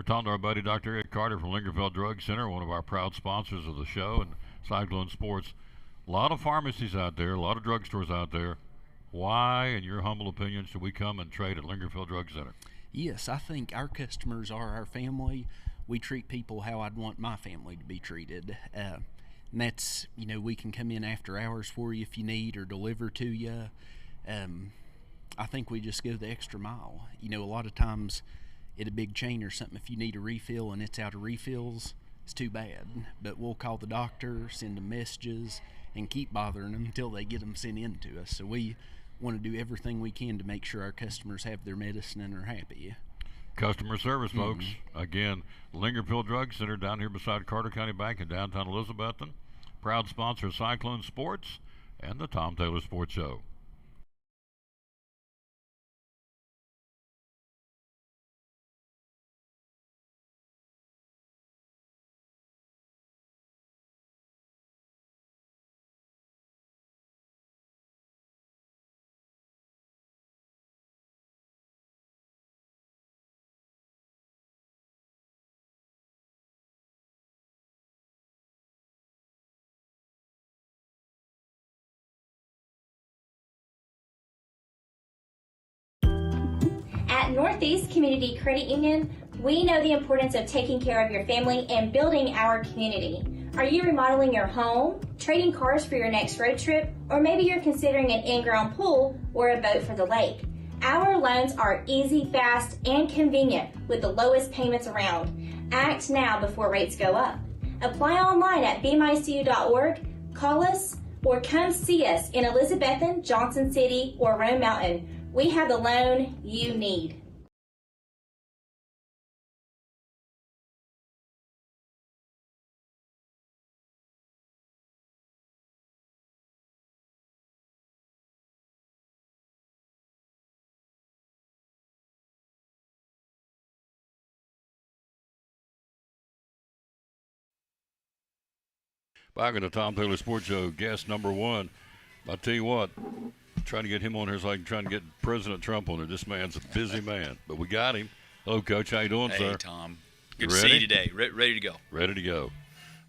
We're talking to our buddy Dr. Ed Carter from Lingerfeld Drug Center, one of our proud sponsors of the show and Cyclone Sports. A lot of pharmacies out there, a lot of drugstores out there. Why, in your humble opinion, should we come and trade at Lingerfeld Drug Center? Yes, I think our customers are our family. We treat people how I'd want my family to be treated. And that's, we can come in after hours for you if you need or deliver to you. I think we just go the extra mile. A lot of times at a big chain or something, if you need a refill and it's out of refills, it's too bad. But we'll call the doctor, send them messages, and keep bothering them until they get them sent in to us. So we want to do everything we can to make sure our customers have their medicine and are happy. Customer service, folks. Again, Lingerfield Drug Center down here beside Carter County Bank in downtown Elizabethton. Proud sponsor of Cyclone Sports and the Tom Taylor Sports Show. At Northeast Community Credit Union, we know the importance of taking care of your family and building our community. Are you remodeling your home, trading cars for your next road trip, or maybe you're considering an in-ground pool or a boat for the lake? Our loans are easy, fast, and convenient with the lowest payments around. Act now before rates go up. Apply online at bmycu.org, call us, or come see us in Elizabethton, Johnson City, or Rome Mountain. We have the loan you need. Back in the Tom Taylor Sports Show, guest number one. I'll tell you what, trying to get him on here so I can try and get President Trump on here. This man's a busy man, but we got him. Hello, Coach. How you doing, sir? Hey, Tom. Good to see you today. Ready to go. Ready to go.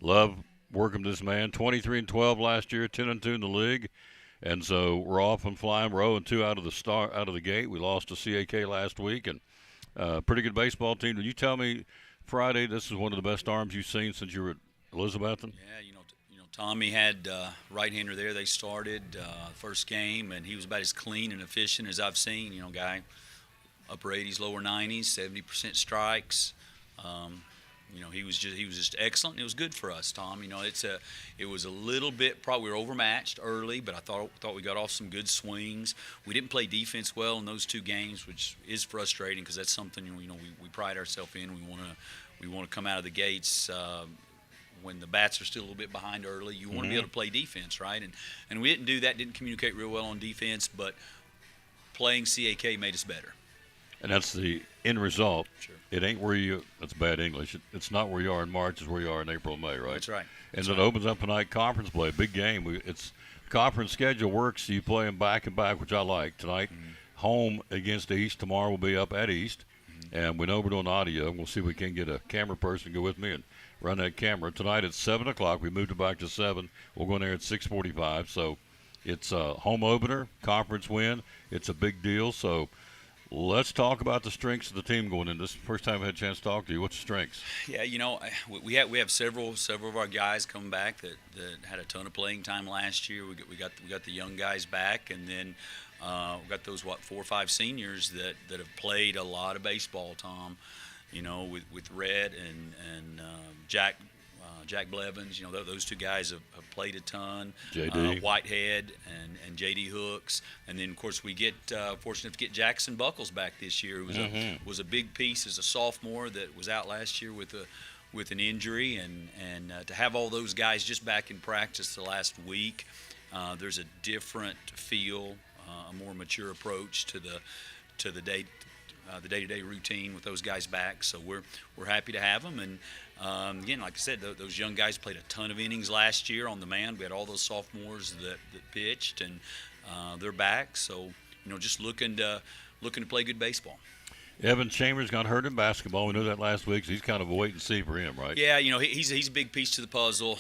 Love working with this man. 23-12 last year, 10-2 in the league, and so we're off and flying. We're 0-2 out of the gate. We lost to CAK last week, and pretty good baseball team. Did you tell me Friday this is one of the best arms you've seen since you were at Elizabethton? Yeah, Tommy had right-hander there. They started first game, and he was about as clean and efficient as I've seen. Guy upper 80s, lower 90s, 70% strikes. He was just excellent. It was good for us, Tom. It was a little bit probably we were overmatched early, but I thought we got off some good swings. We didn't play defense well in those two games, which is frustrating because that's something we pride ourselves in. We want to come out of the gates. When the bats are still a little bit behind early, you want to be able to play defense, right? And we didn't do that, didn't communicate real well on defense, but playing CAK made us better. And that's the end result. Sure. It ain't that's bad English. It's not where you are in March, it's where you are in April and May, right? That's right. And it opens up tonight conference play, big game. It's conference schedule works, so you play them back and back, which I like. Tonight, home against East. Tomorrow we'll be up at East. And we know we're doing audio. We'll see if we can get a camera person to go with me and run that camera. Tonight at 7 o'clock. We moved it back to 7. We'll go in there at 6:45. So it's a home opener, conference win. It's a big deal. So let's talk about the strengths of the team going in. This is the first time I've had a chance to talk to you. What's the strengths? Yeah, we have several of our guys come back that had a ton of playing time last year. We got the young guys back, and then we got those 4 or 5 seniors that have played a lot of baseball, Tom. With Red and Jack Blevins, those two guys have played a ton. JD Whitehead and JD Hooks, and then of course we get fortunate to get Jackson Buckles back this year. Who was a big piece as a sophomore that was out last year with an injury, and to have all those guys just back in practice the last week, there's a different feel, a more mature approach to the day-to-day routine with those guys back. So we're happy to have them. And again, like I said, those young guys played a ton of innings last year on the mound. We had all those sophomores that pitched, and they're back. So just looking to play good baseball. Evan Chambers got hurt in basketball. We knew that last week, so he's kind of a wait and see for him, right? Yeah, he's a big piece to the puzzle.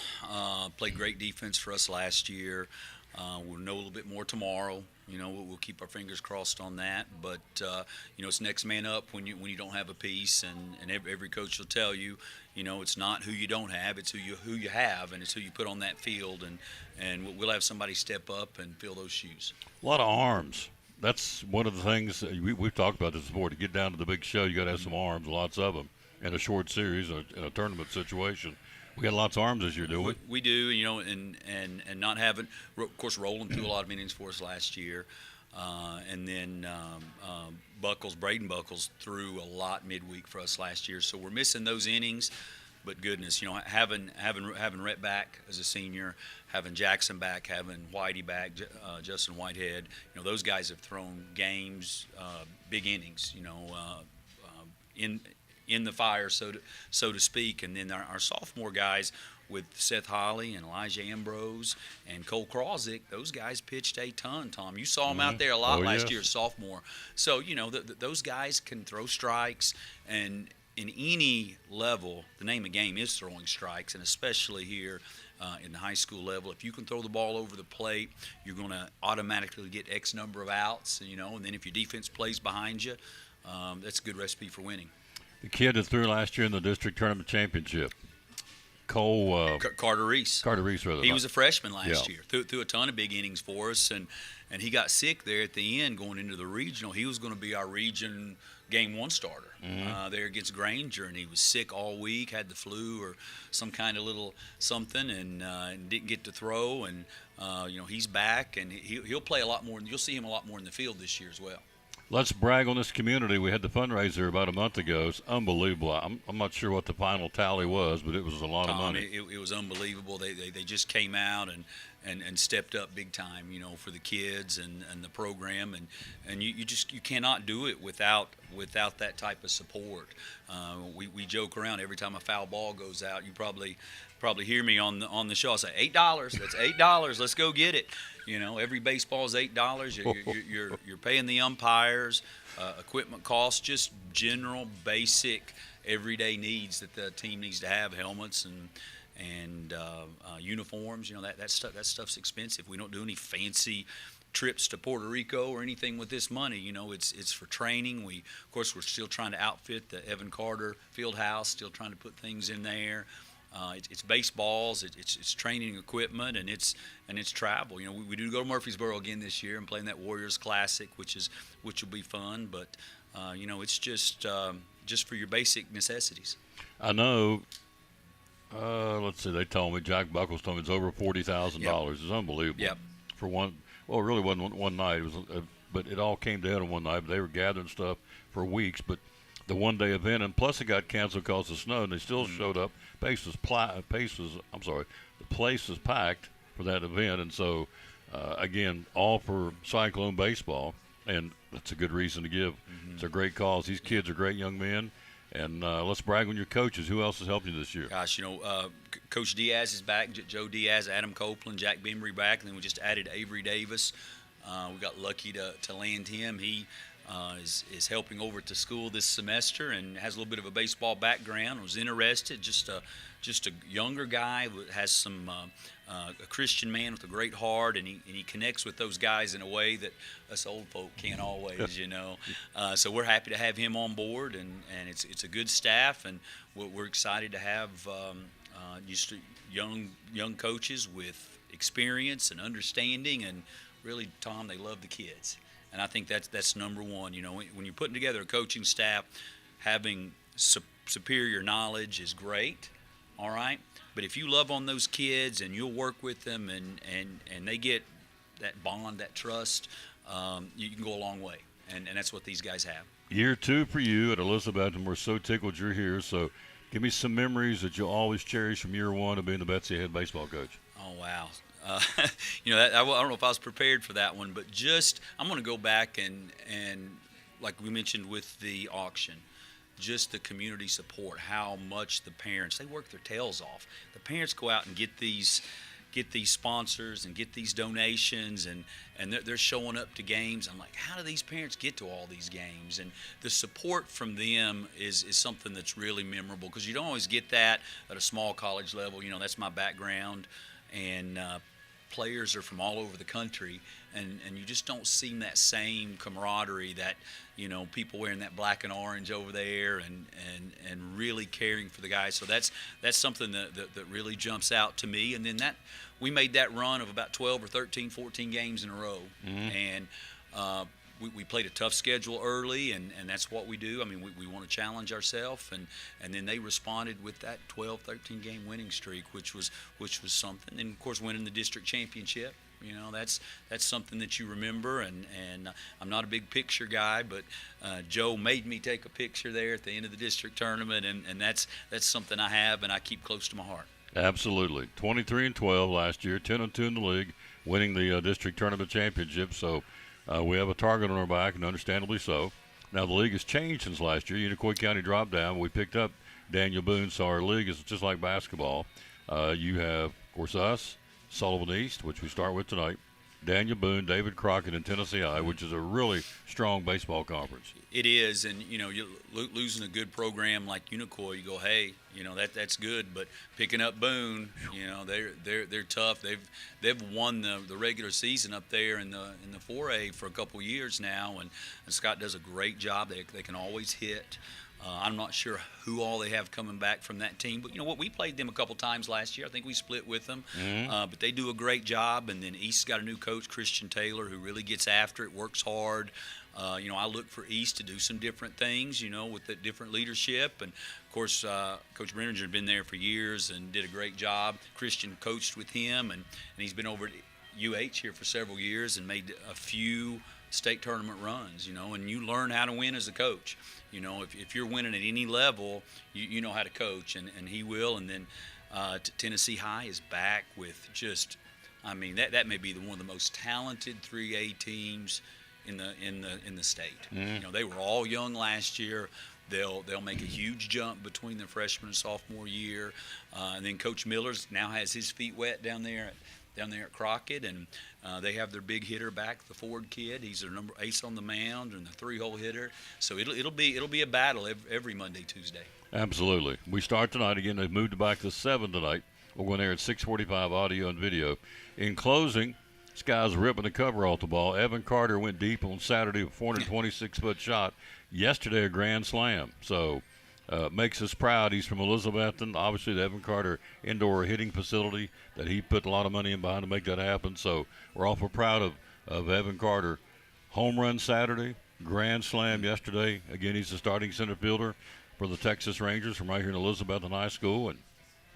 Played great defense for us last year. We'll know a little bit more tomorrow. We'll keep our fingers crossed on that. But it's next man up when you don't have a piece, and every coach will tell you, it's not who you don't have, it's who you have, and it's who you put on that field, and we'll have somebody step up and fill those shoes. A lot of arms. That's one of the things we've talked about this before. To get down to the big show, you got to have some arms, lots of them, in a short series, in a tournament situation. We got lots of arms this year, do we? We do, and not having, of course, Roland threw a lot of innings for us last year, and then Braden Buckles threw a lot midweek for us last year. So we're missing those innings, but goodness, having Rhett back as a senior, having Jackson back, having Whitey back, Justin Whitehead, those guys have thrown games, big innings, in the fire, so to speak. And then our sophomore guys with Seth Holly and Elijah Ambrose and Cole Krosick, those guys pitched a ton, Tom. You saw them out there a lot last year as sophomore. So, those guys can throw strikes, and in any level, the name of the game is throwing strikes, and especially here in the high school level. If you can throw the ball over the plate, you're going to automatically get X number of outs, and then if your defense plays behind you, that's a good recipe for winning. The kid that threw last year in the district tournament championship, Carter Reese. Carter Reese, rather. He was a freshman last year. Threw a ton of big innings for us, and he got sick there at the end going into the regional. He was going to be our region game one starter there against Granger, and he was sick all week, had the flu or some kind of little something, and didn't get to throw. And he's back, and he'll play a lot more. You'll see him a lot more in the field this year as well. Let's brag on this community. We had the fundraiser about a month ago. It's unbelievable. I'm not sure what the final tally was, but it was a lot of money. It was unbelievable. They just came out and stepped up big time, for the kids and the program, and you cannot do it without that type of support. We joke around every time a foul ball goes out. You probably hear me on the show. I say $8. That's $8. Let's go get it. Every baseball is $8. You're paying the umpires, equipment costs, just general basic everyday needs that the team needs to have, helmets and uniforms. That stuff's expensive. We don't do any fancy trips to Puerto Rico or anything with this money. It's for training. We're still trying to outfit the Evan Carter field house, still trying to put things in there. It's baseballs, it's training equipment, and it's travel. We do go to Murfreesboro again this year and playing that Warriors Classic, which will be fun. But it's just for your basic necessities. I know. Let's see. They told me Jack Buckles told me it's over $40,000. It's unbelievable. Yep. For one. Well, it really wasn't one night. It was, but it all came down in one night. They were gathering stuff for weeks, but the one-day event, and plus it got canceled because of snow, and they still showed up. The place was packed for that event, and so again, all for Cyclone baseball, and that's a good reason to give. It's a great cause. These kids are great young men, and let's brag on your coaches. Who else has helped you this year? Gosh, Coach Diaz is back. Joe Diaz, Adam Copeland, Jack Bembry back, and then we just added Avery Davis. We got lucky to land him. He is helping over at the school this semester and has a little bit of a baseball background. Was interested, just a younger guy, has some a Christian man with a great heart, and he connects with those guys in a way that us old folk can't always, So we're happy to have him on board, and it's a good staff, and we're excited to have just young coaches with experience and understanding, and really, Tom, they love the kids. And I think that's number one. When you're putting together a coaching staff, having superior knowledge is great, all right? But if you love on those kids and you'll work with them and they get that bond, that trust, you can go a long way. And that's what these guys have. Year 2 for you at Elizabeth, and we're so tickled you're here. So give me some memories that you'll always cherish from year 1 of being the Betsy head baseball coach. Oh, wow. I don't know if I was prepared for that one, but I'm going to go back and like we mentioned with the auction, just the community support, how much the parents, they work their tails off. The parents go out and get these get these sponsors and get these donations, and they're showing up to games. I'm like, how do these parents get to all these games? And the support from them is something that's really memorable, because you don't always get that at a small college level. You know, that's my background, and players are from all over the country, and you just don't see that same camaraderie, that, you know, people wearing that black and orange over there and really caring for the guys. So that's something that really jumps out to me. And then we made that run of about 12 or 13, 14 games in a row. And we played a tough schedule early, and that's what we do. I mean, we want to challenge ourselves, and then they responded with that 12, 13 game winning streak, which was something. And of course, winning the district championship. You know, that's something that you remember, and I'm not a big picture guy, but Joe made me take a picture there at the end of the district tournament, and that's something I have and I keep close to my heart. Absolutely. 23-12 last year, 10-2 in the league, winning the district tournament championship. So we have a target on our back, and understandably so. Now, the league has changed since last year. Unicoi County dropped down. We picked up Daniel Boone, so our league is just like basketball. You have, of course, us, Sullivan East, which we start with tonight, Daniel Boone, David Crockett, and Tennessee High, which is a really strong baseball conference. It is, and you know, you're losing a good program like Unicoi, you go, hey, you know, that's good, but picking up Boone, you know, they're tough. They've won the regular season up there in the 4A for a couple years now, and Scott does a great job. They can always hit. I'm not sure who all they have coming back from that team, but you know what? We played them a couple times last year. I think we split with them, but they do a great job. And then East's got a new coach, Christian Taylor, who really gets after it, works hard. You know, I look for East to do some different things, you know, with the different leadership. And of course, Coach Brenninger had been there for years and did a great job. Christian coached with him, and he's been over at UH here for several years and made a few state tournament runs, you know, and you learn how to win as a coach. You know, if you're winning at any level, you know how to coach, and he will. And then Tennessee High is back with just, I mean, that may be one of the most talented 3A teams in the state. You know, they were all young last year. They'll make a huge jump between their freshman and sophomore year. And then Coach Miller's now has his feet wet down there at Crockett, and they have their big hitter back, the Ford kid. He's their number ace on the mound and the 3-hole hitter. So it'll be a battle every Monday, Tuesday. Absolutely. We start tonight again. They've moved it back to 7 tonight. We're going there at 6:45, audio and video. In closing, this guy's ripping the cover off the ball. Evan Carter went deep on Saturday with a 426-foot shot. Yesterday, a grand slam. So makes us proud. He's from Elizabethton. Obviously, the Evan Carter indoor hitting facility that he put a lot of money in behind to make that happen. So we're awful proud of Evan Carter. Home run Saturday, grand slam yesterday. Again, he's the starting center fielder for the Texas Rangers from right here in Elizabethton High School, and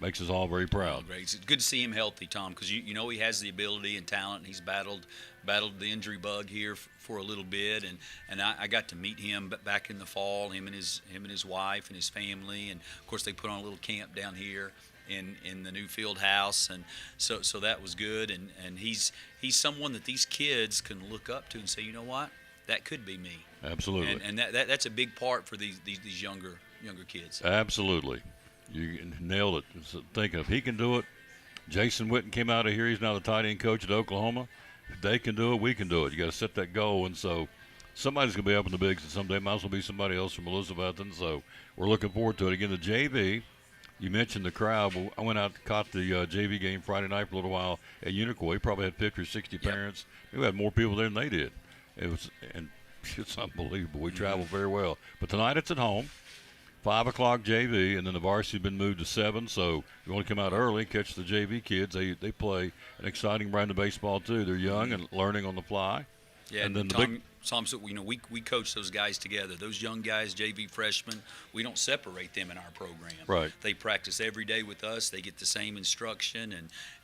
makes us all very proud. Oh, great. It's good to see him healthy, Tom, because you know he has the ability and talent. And he's battled the injury bug here for a little bit, and I got to meet him back in the fall. Him and his wife and his family, and of course they put on a little camp down here in the new field house, and so that was good. And he's someone that these kids can look up to and say, you know what, that could be me. Absolutely. And that's a big part for these younger kids. Absolutely. You nailed it. So thinking if he can do it, Jason Witten came out of here. He's now the tight end coach at Oklahoma. If they can do it, we can do it. You got to set that goal, and so somebody's going to be up in the bigs, and someday might as well be somebody else from Elizabethton. So we're looking forward to it. Again, the JV. You mentioned the crowd. Well, I went out and caught the JV game Friday night for a little while at Unicoi. Probably had 50 or 60 parents. We had more people there than they did. It's unbelievable. We traveled very well. But tonight it's at home. 5 o'clock JV, and then the varsity has been moved to 7, so you want to come out early and catch the JV kids. They play an exciting brand of baseball, too. They're young and learning on the fly. Yeah, and then Tom, so, you know, we coach those guys together. Those young guys, JV freshmen, we don't separate them in our program. Right. They practice every day with us. They get the same instruction,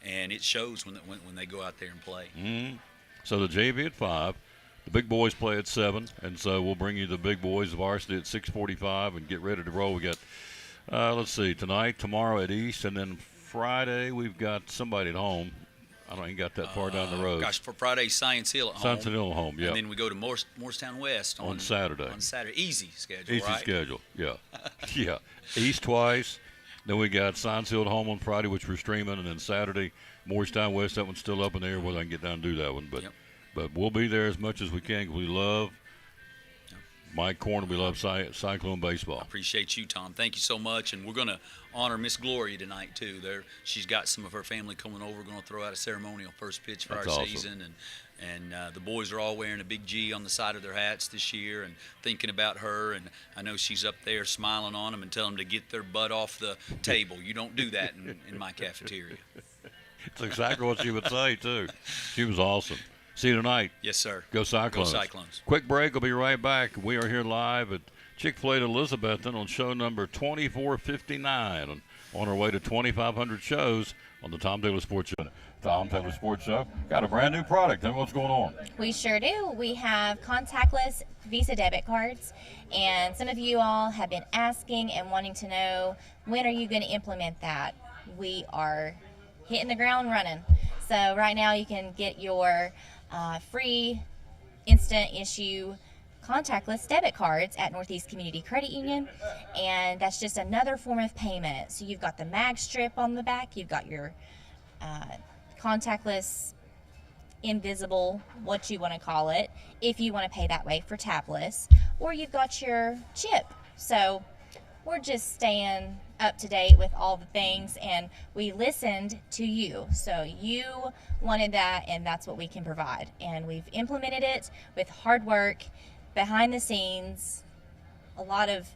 and it shows when they go out there and play. Mm-hmm. So the JV at 5. The big boys play at 7, and so we'll bring you the big boys varsity at 6:45 and get ready to roll. We got, let's see, tonight, tomorrow at East, and then Friday we've got somebody at home. I don't even got that far down the road. Gosh, for Friday, Science Hill at home. Science Hill at home, yeah. And then we go to Morristown West on Saturday. On Saturday, easy schedule, Easy right? schedule, yeah. Yeah. East twice, Then we got Science Hill at home on Friday, which we're streaming, and then Saturday, Morristown West. That one's still up in the air whether I can get down and do that one. But we'll be there as much as we can because we love Mike Corner. We love Cyclone baseball. I appreciate you, Tom. Thank you so much. And we're going to honor Miss Gloria tonight, too. She's got some of her family coming over. We're going to throw out a ceremonial first pitch for That's our awesome. season. And the boys are all wearing a big G on the side of their hats this year and thinking about her. And I know she's up there smiling on them and telling them to get their butt off the table. You don't do that in my cafeteria. It's exactly what she would say, too. She was awesome. See you tonight. Yes, sir. Go Cyclones. Go Cyclones. Quick break. We'll be right back. We are here live at Chick-fil-A at Elizabethton on show number 2459 on our way to 2,500 shows on the Tom Taylor Sports Show. Tom Taylor Sports Show got a brand new product. Tell me what's going on. We sure do. We have contactless Visa debit cards, and some of you all have been asking and wanting to know, when are you going to implement that? We are hitting the ground running. So right now you can get your free instant issue contactless debit cards at Northeast Community Credit Union, and that's just another form of payment. So you've got the mag strip on the back, you've got your contactless, invisible, what you want to call it, if you want to pay that way for tabless, or you've got your chip. So we're just staying up to date with all the things, and we listened to you. So you wanted that, and that's what we can provide. And we've implemented it with hard work, behind the scenes, a lot of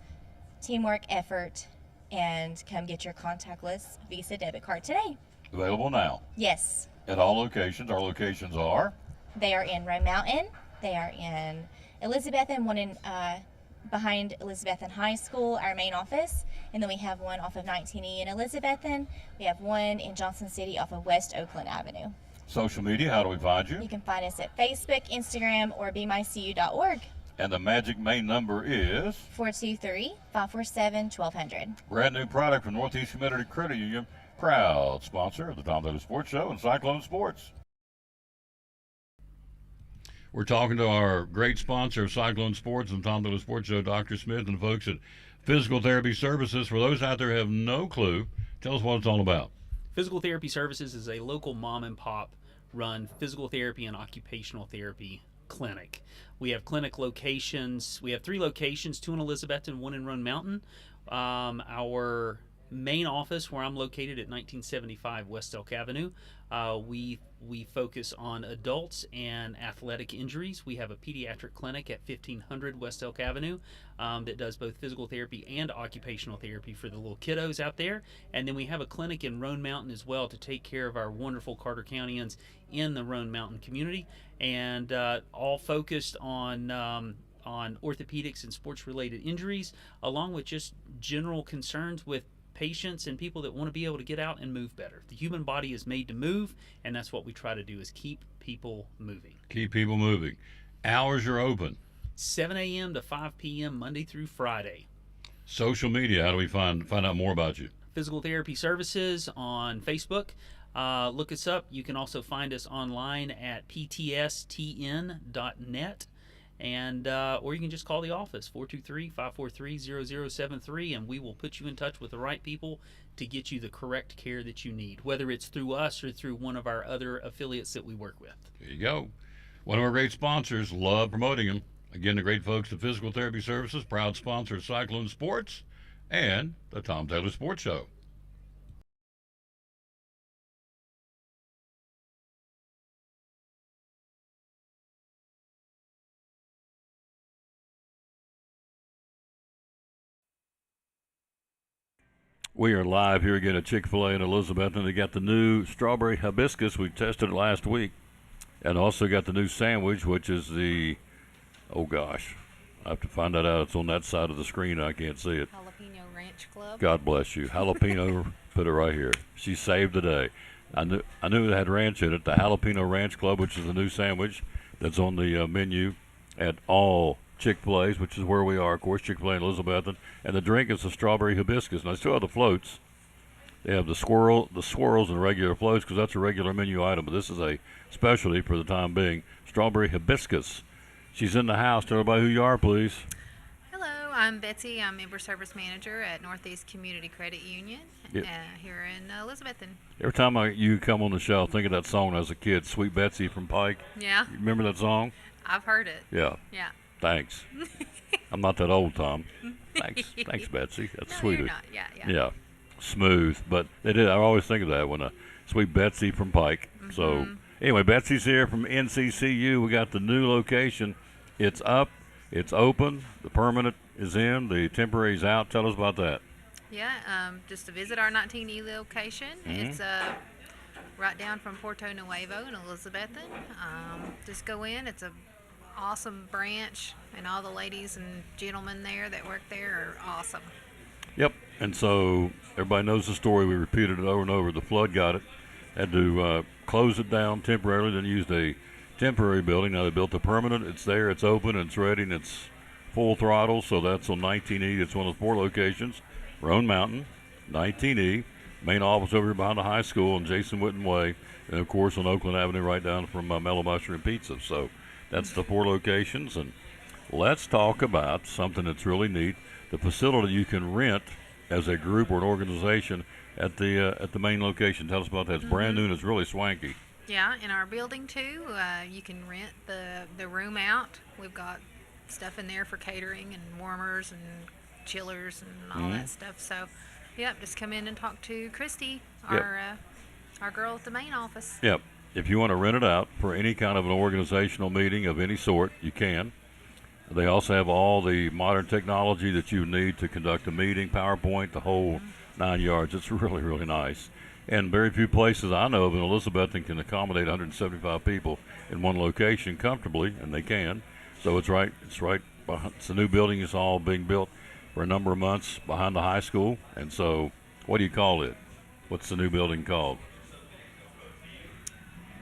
teamwork, effort, and come get your contactless Visa debit card today. Available now Yes. at all locations. Our locations are They are in Roan Mountain. They are in Elizabethton, one in behind Elizabethton High School, our main office. And then we have one off of 19E in Elizabethton. We have one in Johnson City off of West Oakland Avenue. social media. How do we find You you? can find us at Facebook, Instagram, or BeMyCU.org. And the magic main number is 423-547-1200. brand new product from Northeast Community Credit Union, proud sponsor of the Tom Taylor Sports Show and Cyclone Sports. We're talking to our great sponsor of Cyclone Sports and Tom Taylor Sports Show, Dr. Smith, and folks at Physical Therapy Services. For those out there who have no clue, tell us what it's all about. Physical Therapy Services is a local mom and pop run physical therapy and occupational therapy clinic. We have clinic locations. We have 3 locations, 2 in Elizabethton, 1 in Roan Mountain. Our main office, where I'm located at 1975 West Elk Avenue, we focus on adults and athletic injuries. We have a pediatric clinic at 1500 West Elk Avenue that does both physical therapy and occupational therapy for the little kiddos out there. And then we have a clinic in Roan Mountain as well to take care of our wonderful Carter Countyans in the Roan Mountain community, and all focused on orthopedics and sports-related injuries, along with just general concerns with patients and people that want to be able to get out and move better. The human body is made to move, and that's what we try to do, is keep people moving. Keep people moving. Hours are open. 7 a.m. to 5 p.m. Monday through Friday. Social media, how do we find out more about you? Physical Therapy Services on Facebook. Look us up. You can also find us online at ptstn.net. And or you can just call the office, 423-543-0073, and we will put you in touch with the right people to get you the correct care that you need, whether it's through us or through one of our other affiliates that we work with. There you go. One of our great sponsors, love promoting them. Again, the great folks at Physical Therapy Services, proud sponsor of Cyclone Sports and the Tom Taylor Sports Show. We are live here again at Chick-fil-A in Elizabeth, and they got the new strawberry hibiscus. We tested it last week, and also got the new sandwich, which is the, oh gosh, I have to find that out. It's on that side of the screen. I can't see it. Jalapeno Ranch Club. God bless you. Jalapeno, put it right here. She saved the day. I knew it had ranch in it. The Jalapeno Ranch Club, which is the new sandwich that's on the menu at all Chick-fil-A's, which is where we are, of course, Chick-fil-A in Elizabethton. And the drink is the strawberry hibiscus. And I still have the floats. They have the swirls and regular floats because that's a regular menu item. But this is a specialty for the time being, strawberry hibiscus. She's in the house. Tell everybody who you are, please. Hello, I'm Betsy. I'm Member Service Manager at Northeast Community Credit Union Yep. here in Elizabethton. Every time you come on the show, I think of that song as a kid, Sweet Betsy from Pike. Yeah, You remember that song? I've heard it. Yeah. Yeah. Thanks. I'm not that old, Tom. Thanks, Betsy. That's No, sweet. you're not. Yeah, yeah. Yeah, smooth. But they did. I always think of that when Sweet Betsy from Pike. So anyway, Betsy's here from NCCU. We got the new location. It's up. It's open. The permanent is in. The temporary is out. Tell us about that. Yeah, just to visit our 19E location. It's right down from Porto Nuevo in Elizabethton. Just go in. It's a awesome branch, and all the ladies and gentlemen there that work there are awesome. Yep. And so everybody knows the story. We repeated it over and over. The flood got it. Had to close it down temporarily. Then used a temporary building. Now they built a permanent. It's there. It's open. And it's ready. And it's full throttle. So that's on 19E. It's one of the 4 locations. Roan Mountain, 19E. Main office over here behind the high school on Jason Witten Way. And, of course, on Oakland Avenue right down from Mellow Mushroom Pizza. So that's the 4 locations. And let's talk about something that's really neat. The facility you can rent as a group or an organization at the main location. Tell us about that. It's brand new and it's really swanky. Yeah, in our building too, you can rent the room out. We've got stuff in there for catering and warmers and chillers and all that stuff. So, yep, just come in and talk to Christy, our girl at the main office. Yep. If you want to rent it out for any kind of an organizational meeting of any sort, you can. They also have all the modern technology that you need to conduct a meeting, PowerPoint, the whole 9 yards. It's really, really nice. And very few places I know of in Elizabethton can accommodate 175 people in one location comfortably, and they can. So it's right behind, it's a new building. It's all being built for a number of months behind the high school. And so what do you call it? What's the new building called?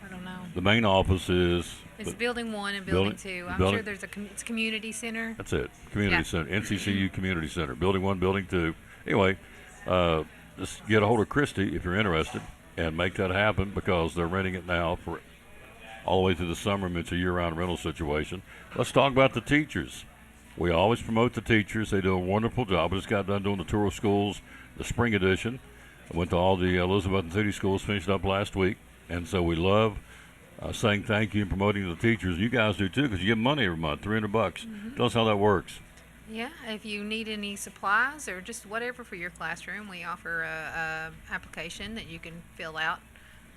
I don't know. The main office is... It's building 1 and building 2. I'm building- sure there's it's a community center. That's it. Community Yeah. Center, NCCU Community Center, Building 1, Building 2. Anyway, just get a hold of Christy if you're interested and make that happen because they're renting it now for all the way through the summer. And it's a year-round rental situation. Let's talk about the teachers. We always promote the teachers. They do a wonderful job. I just got done doing the tour of schools, the spring edition. I went to all the Elizabethton City schools, finished up last week. And so we love saying thank you and promoting the teachers. You guys do too because you give money every month, $300. Tell us how that works. Yeah, if you need any supplies or just whatever for your classroom, we offer a application that you can fill out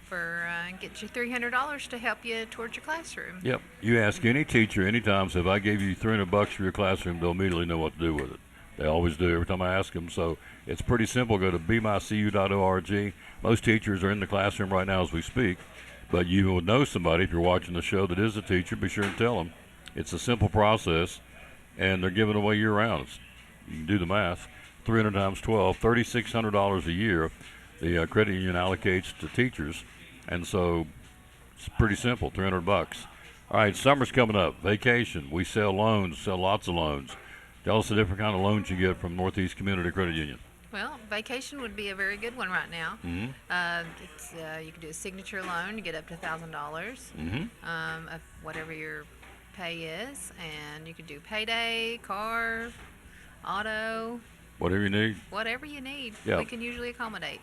for and get you $300 to help you towards your classroom. Yep. You ask any teacher anytime, so if I gave you $300 for your classroom, they'll immediately know what to do with it. They always do every time I ask them. So it's pretty simple. Go to bemycu.org. Most teachers are in the classroom right now as we speak, but you will know somebody if you're watching the show that is a teacher. Be sure and tell them. It's a simple process, and they're giving away year-round. You can do the math. 300 times 12, $3,600 a year. The credit union allocates to teachers, and so it's pretty simple. $300. All right, summer's coming up. Vacation. We sell loans. Sell lots of loans. Tell us the different kind of loans you get from Northeast Community Credit Union. Well, vacation would be a very good one right now. It's you can do a signature loan to get up to $1,000 of whatever your pay is, and you can do payday, car, auto, Whatever you need. whatever you need. Yeah. We can usually accommodate.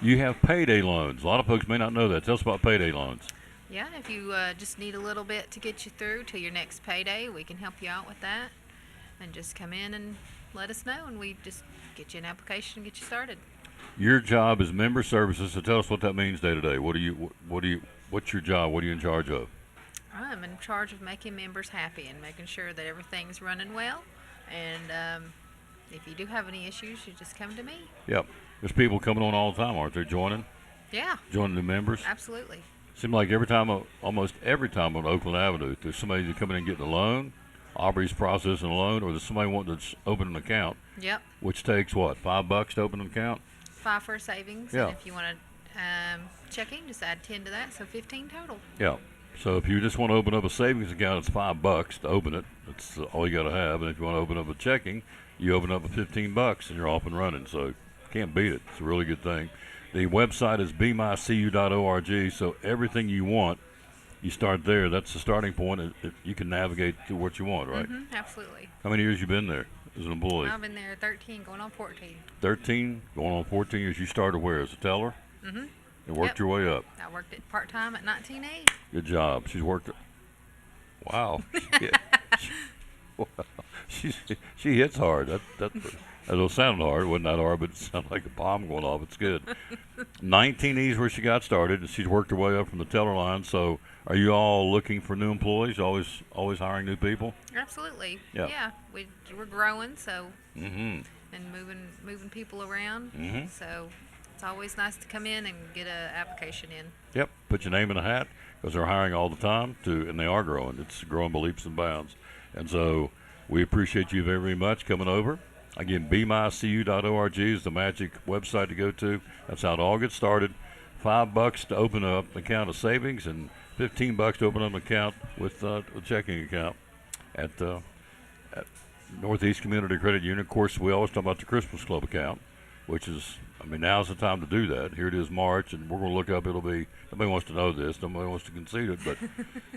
You have payday loans. A lot of folks may not know that. Tell us about payday loans. Yeah, if you just need a little bit to get you through to your next payday, we can help you out with that. And just come in and let us know, and we just get you an application and get you started. Your job is member services, so tell us what that means day to day. What's your job? What are you in charge of? I'm in charge of making members happy and making sure that everything's running well. And if you do have any issues, you just come to me. Yep. There's people coming on all the time, aren't they? Joining the members. Absolutely. Seems like almost every time on Oakland Avenue, there's somebody that's coming in and getting a loan. Aubrey's processing a loan, or there's somebody wanting to open an account. Yep. Which takes what, $5 to open an account? 5 for savings. Yeah. And if you want to checking, just add 10 to that, so 15 total. Yeah. So if you just want to open up a savings account, it's $5 to open it. That's all you got to have. And if you want to open up a checking, you open up at $15 and you're off and running. So can't beat it. It's a really good thing. The website is bemycu.org. So everything you want, you start there. That's the starting point. You can navigate to what you want, right? Absolutely. How many years you been there? as an employee? I've been there 13, going on 14. 13, going on 14 years. You started where? As a teller? Mm-hmm. And worked Yep. your way up. I worked it part-time at 1980. Good job. She's worked it. Wow. She hits hard. That don't sound hard. It wasn't that hard, but it sounded like a bomb going off. It's good. 19 is where she got started, and she's worked her way up from the teller line. So, are you all looking for new employees? Always hiring new people? Absolutely. Yeah. Yeah. We're growing, so Mm-hmm. and moving people around. Mhm. So it's always nice to come in and get an application in. Yep. Put your name in a hat because they're hiring all the time and they are growing. It's growing by leaps and bounds. And so we appreciate you very much coming over. Again, bemycu.org is the magic website to go to. That's how it all gets started. $5 to open up an account of savings and $15 to open up an account with a checking account at Northeast Community Credit Union. Of course, we always talk about the Christmas Club account, which is, now's the time to do that. Here it is, March, and we're going to look up. Nobody wants to know this. Nobody wants to concede it, but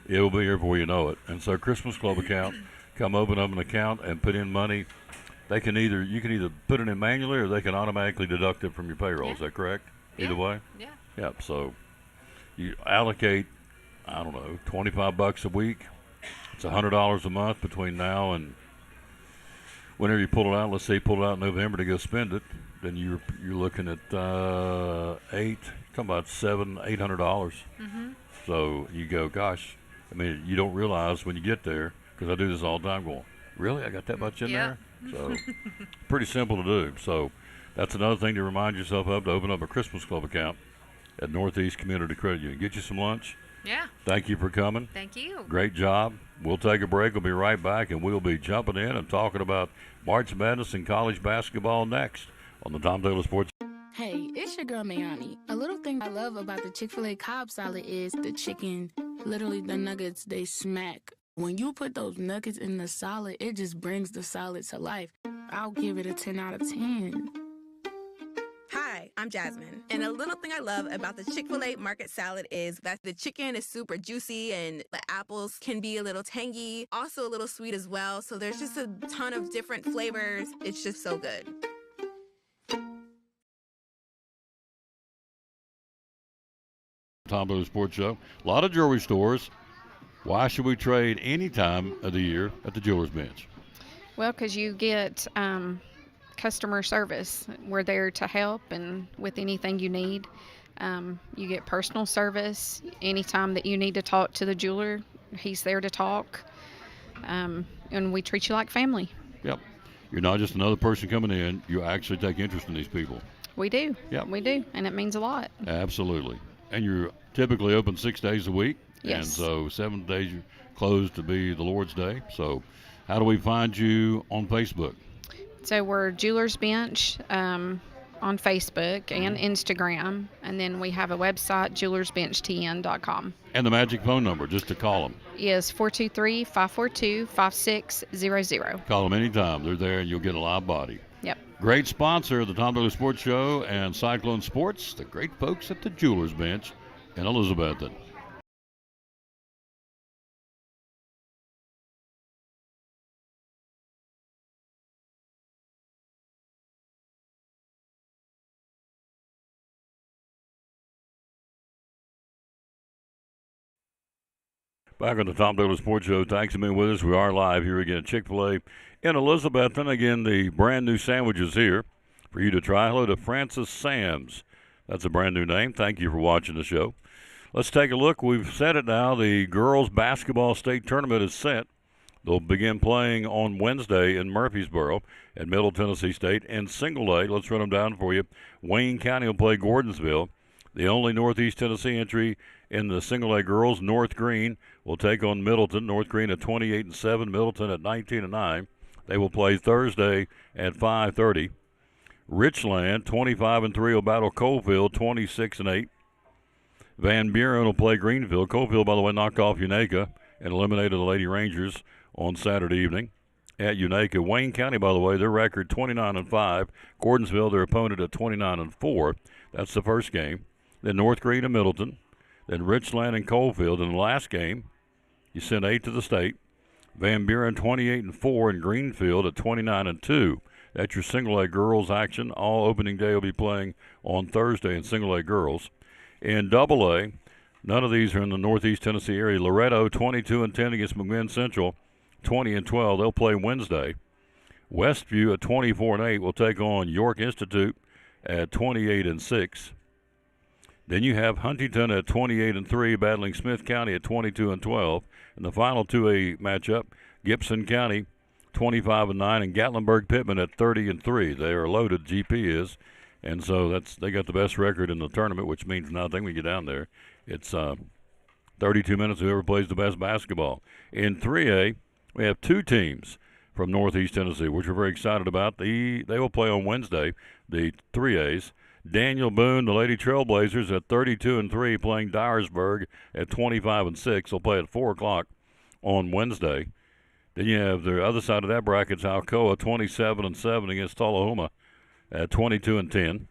it'll be here before you know it. And so Christmas Club account, come open up an account and put in money. You can either put it in manually or they can automatically deduct it from your payroll. Yeah. Is that correct? Yeah. Either way? Yeah. Yep. So you allocate, $25 a week. It's $100 a month between now and whenever you pull it out. Let's say you pull it out in November to go spend it. Then you're looking at $800. Mm-hmm. So you go, gosh. You don't realize when you get there, because I do this all the time. Going, really? I got that much in Yeah. there? So pretty simple to do. So that's another thing to remind yourself of, to open up a Christmas Club account at Northeast Community Credit Union. Get you some lunch. Yeah. Thank you for coming. Thank you. Great job. We'll take a break. We'll be right back, and we'll be jumping in and talking about March Madness and college basketball next on the Tom Taylor Sports. Hey, it's your girl Mayani. A little thing I love about the Chick-fil-A Cobb salad is the chicken. Literally, the nuggets, they smack. When you put those nuggets in the salad, it just brings the salad to life. I'll give it a 10 out of 10. Hi, I'm Jasmine. And a little thing I love about the Chick-fil-A market salad is that the chicken is super juicy and the apples can be a little tangy, also a little sweet as well. So there's just a ton of different flavors. It's just so good. Tom Taylor Sports Show. A lot of jewelry stores. Why should we trade any time of the year at the Jeweler's Bench? Well, because you get customer service. We're there to help and with anything you need. You get personal service. Anytime that you need to talk to the jeweler, he's there to talk. And we treat you like family. Yep. You're not just another person coming in. You actually take interest in these people. We do. Yep. We do. And it means a lot. Absolutely. And you're typically open 6 days a week. Yes. And so 7 days you're closed to be the Lord's Day. So how do we find you on Facebook? So we're Jeweler's Bench on Facebook and Instagram. And then we have a website, jewelersbenchtn.com. And the magic phone number, just to call them. Is 423-542-5600. Call them anytime. They're there and you'll get a live body. Yep. Great sponsor of the Tom Taylor Sports Show and Cyclone Sports, the great folks at the Jeweler's Bench in Elizabethton. Back on the Tom Taylor Sports Show. Thanks for being with us. We are live here again at Chick-fil-A in Elizabethton. Again, the brand new sandwiches here for you to try. Hello to Francis Sam's. That's a brand new name. Thank you for watching the show. Let's take a look. We've said it now. The girls basketball state tournament is set. They'll begin playing on Wednesday in Murfreesboro at Middle Tennessee State. And single A, let's run them down for you. Wayne County will play Gordonsville. The only Northeast Tennessee entry in the single A girls, North Green, will take on Middleton. North Green at 28-7, Middleton at 19-9. They will play Thursday at 5:30. Richland, 25-3, will battle Coalfield, 26-8. Van Buren will play Greenville. Coalfield, by the way, knocked off Unaka and eliminated the Lady Rangers on Saturday evening at Unaka. Wayne County, by the way, their record 29-5. Gordonsville, their opponent, at 29-4. That's the first game. Then North Green and Middleton. Then Richland and Coalfield. In the last game, you sent 8 to the state. Van Buren 28-4, and Greenfield at 29-2. That's your single A girls action. All opening day will be playing on Thursday in single A girls. In double A, none of these are in the Northeast Tennessee area. Loretto 22-10 against McMinn Central, 20-12. They'll play Wednesday. Westview at 24-8 will take on York Institute at 28-6. Then you have Huntington at 28-3 battling Smith County at 22-12. In the final 2A matchup, Gibson County 25-9 and Gatlinburg Pittman at 30-3. They are loaded. GP is, and so they got the best record in the tournament, which means nothing. We get down there, it's 32 minutes. Whoever plays the best basketball. In 3A, we have two teams from Northeast Tennessee, which we're very excited about. They will play on Wednesday. The 3As. Daniel Boone, the Lady Trailblazers at 32-3, playing Dyersburg at 25-6. They'll play at 4:00 on Wednesday. Then you have the other side of that bracket, Alcoa 27-7 against Tullahoma at 22-10.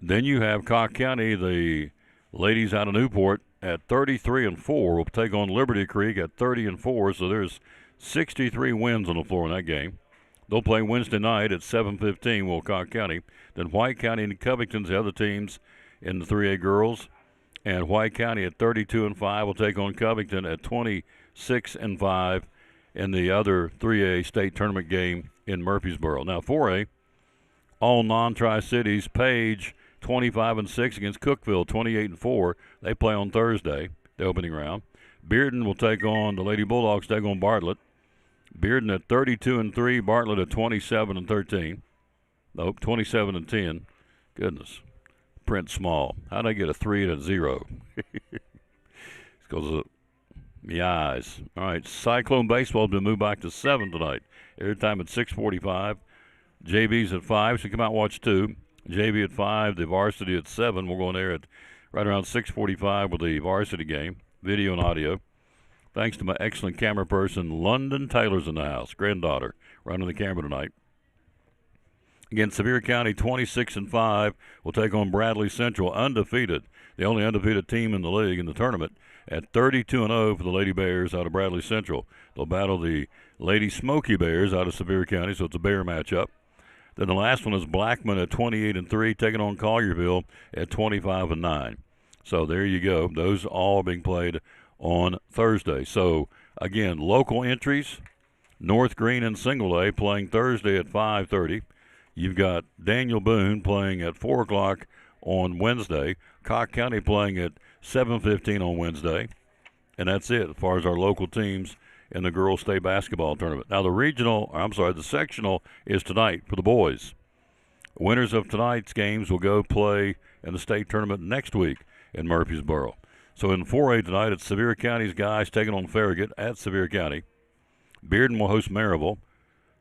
Then you have Cock County, the ladies out of Newport at 33-4. Will take on Liberty Creek at 30-4. So there's 63 wins on the floor in that game. They'll play Wednesday night at 7:15, Wilcox County. Then White County and Covington's the other teams in the 3A girls. And White County at 32-5 will take on Covington at 26-5 in the other 3A state tournament game in Murfreesboro. Now 4A, all non-Tri-Cities, Page 25-6 against Cookeville 28-4. They play on Thursday, the opening round. Bearden will take on the Lady Bulldogs, take on Bartlett. Bearden at 32-3, Bartlett at 27-13. Nope, 27-10. Goodness. Print small. How'd I get a 3 and a 0? It's because of my eyes. All right, Cyclone Baseball has been moved back to 7 tonight. Every time at 6:45. JV's at 5, so come out and watch 2. JV at 5, the varsity at 7. We're going there at right around 6:45 with the varsity game, video and audio. Thanks to my excellent camera person, London Taylor's in the house, granddaughter, running the camera tonight. Against Sevier County, 26-5, will take on Bradley Central, undefeated, the only undefeated team in the league in the tournament, at 32-0 for the Lady Bears out of Bradley Central. They'll battle the Lady Smoky Bears out of Sevier County, so it's a bear matchup. Then the last one is Blackman at 28-3, taking on Collierville at 25-9. So there you go. Those all being played on Thursday. So, again, local entries, North Green and Single A playing Thursday at 5:30. You've got Daniel Boone playing at 4:00 on Wednesday. Cock County playing at 7:15 on Wednesday. And that's it as far as our local teams in the girls' state basketball tournament. Now, the sectional is tonight for the boys. Winners of tonight's games will go play in the state tournament next week in Murfreesboro. So in 4A tonight, it's Sevier County's guys taking on Farragut at Sevier County. Bearden will host Maryville.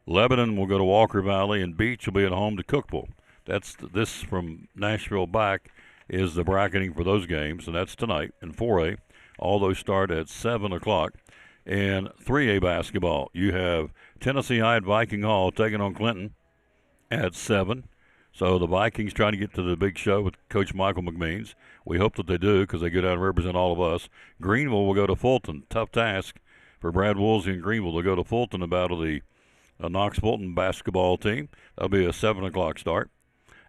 Lebanon will go to Walker Valley, and Beach will be at home to Cookeville. This from Nashville back is the bracketing for those games, and that's tonight in 4A. All those start at 7 o'clock. And 3A basketball, you have Tennessee High at Viking Hall taking on Clinton at 7. So the Vikings trying to get to the big show with Coach Michael McMeans. We hope that they do because they go down and represent all of us. Greenville will go to Fulton. Tough task for Brad Woolsey and Greenville to go to Fulton to battle the Knox Fulton basketball team. That'll be a 7 o'clock start.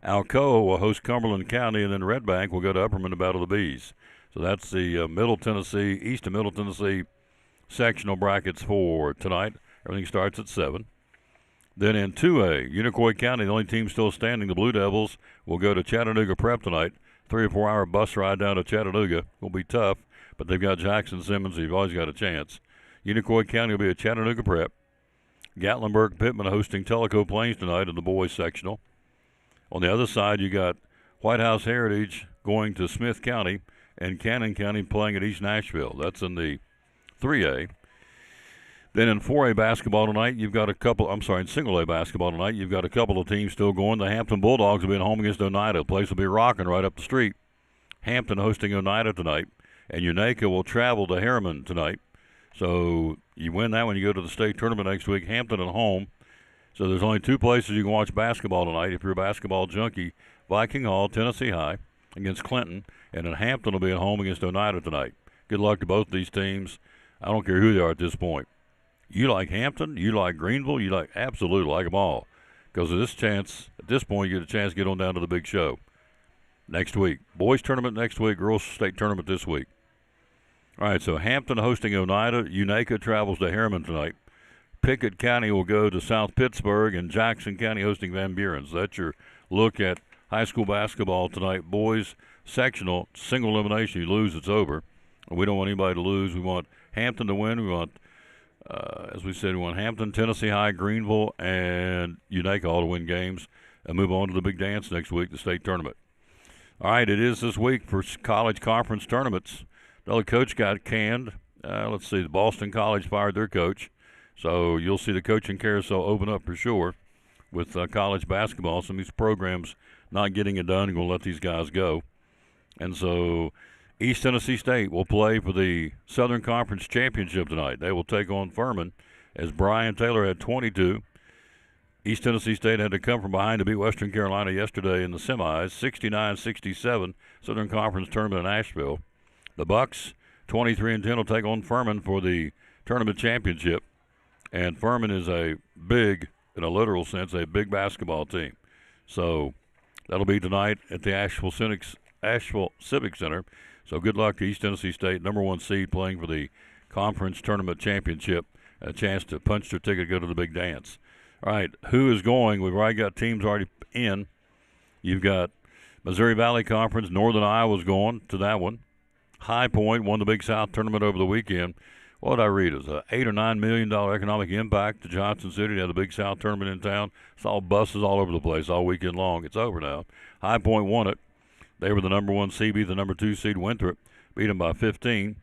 Alcoa will host Cumberland County, and then Red Bank will go to Upperman to battle the Bees. So that's the Middle Tennessee, East and Middle Tennessee sectional brackets for tonight. Everything starts at 7. Then in 2A, Unicoi County, the only team still standing, the Blue Devils, will go to Chattanooga Prep tonight. 3 or 4 hour bus ride down to Chattanooga. Will be tough, but they've got Jackson Simmons, so you've always got a chance. Unicoi County will be at Chattanooga Prep. Gatlinburg Pittman hosting Tellico Plains tonight in the boys sectional. On the other side, you got White House Heritage going to Smith County and Cannon County playing at East Nashville. That's in the 3A. Then in 4A basketball tonight, in single A basketball tonight, you've got a couple of teams still going. The Hampton Bulldogs will be at home against Oneida. The place will be rocking right up the street. Hampton hosting Oneida tonight. And Unaka will travel to Harriman tonight. So you win that one, you go to the state tournament next week. Hampton at home. So there's only 2 places you can watch basketball tonight if you're a basketball junkie. Viking Hall, Tennessee High against Clinton. And then Hampton will be at home against Oneida tonight. Good luck to both these teams. I don't care who they are at this point. You like Hampton, you like Greenville, you absolutely like them all. Because at this point, you get a chance to get on down to the big show next week. Boys tournament next week, girls state tournament this week. All right, so Hampton hosting Oneida. Unaka travels to Harriman tonight. Pickett County will go to South Pittsburgh, and Jackson County hosting Van Buren. So that's your look at high school basketball tonight. Boys sectional, single elimination. You lose, it's over. We don't want anybody to lose. We want Hampton to win. We want, as we said, we want Hampton, Tennessee High, Greenville, and Unaka all to win games and move on to the big dance next week, the state tournament. All right, it is this week for college conference tournaments. Another coach got canned. Let's see, the Boston College fired their coach. So you'll see the coaching carousel open up for sure with college basketball. Some of these programs not getting it done and going to let these guys go. And so East Tennessee State will play for the Southern Conference Championship tonight. They will take on Furman as Brian Taylor had 22. East Tennessee State had to come from behind to beat Western Carolina yesterday in the semis, 69-67, Southern Conference tournament in Asheville. The Bucks, 23-10, will take on Furman for the tournament championship. And Furman is a big, in a literal sense, a big basketball team. So that'll be tonight at the Asheville Civic Center. So good luck to East Tennessee State, number 1 seed, playing for the conference tournament championship, a chance to punch their ticket to go to the big dance. All right, who is going? We've already got teams already in. You've got Missouri Valley Conference. Northern Iowa's going to that one. High Point won the Big South tournament over the weekend. What did I read? It was an $8 or $9 million economic impact to Johnson City to have the Big South tournament in town. Saw buses all over the place all weekend long. It's over now. High Point won it. They were the number 1 seed, beat the number 2 seed Winthrop, beat them by 15.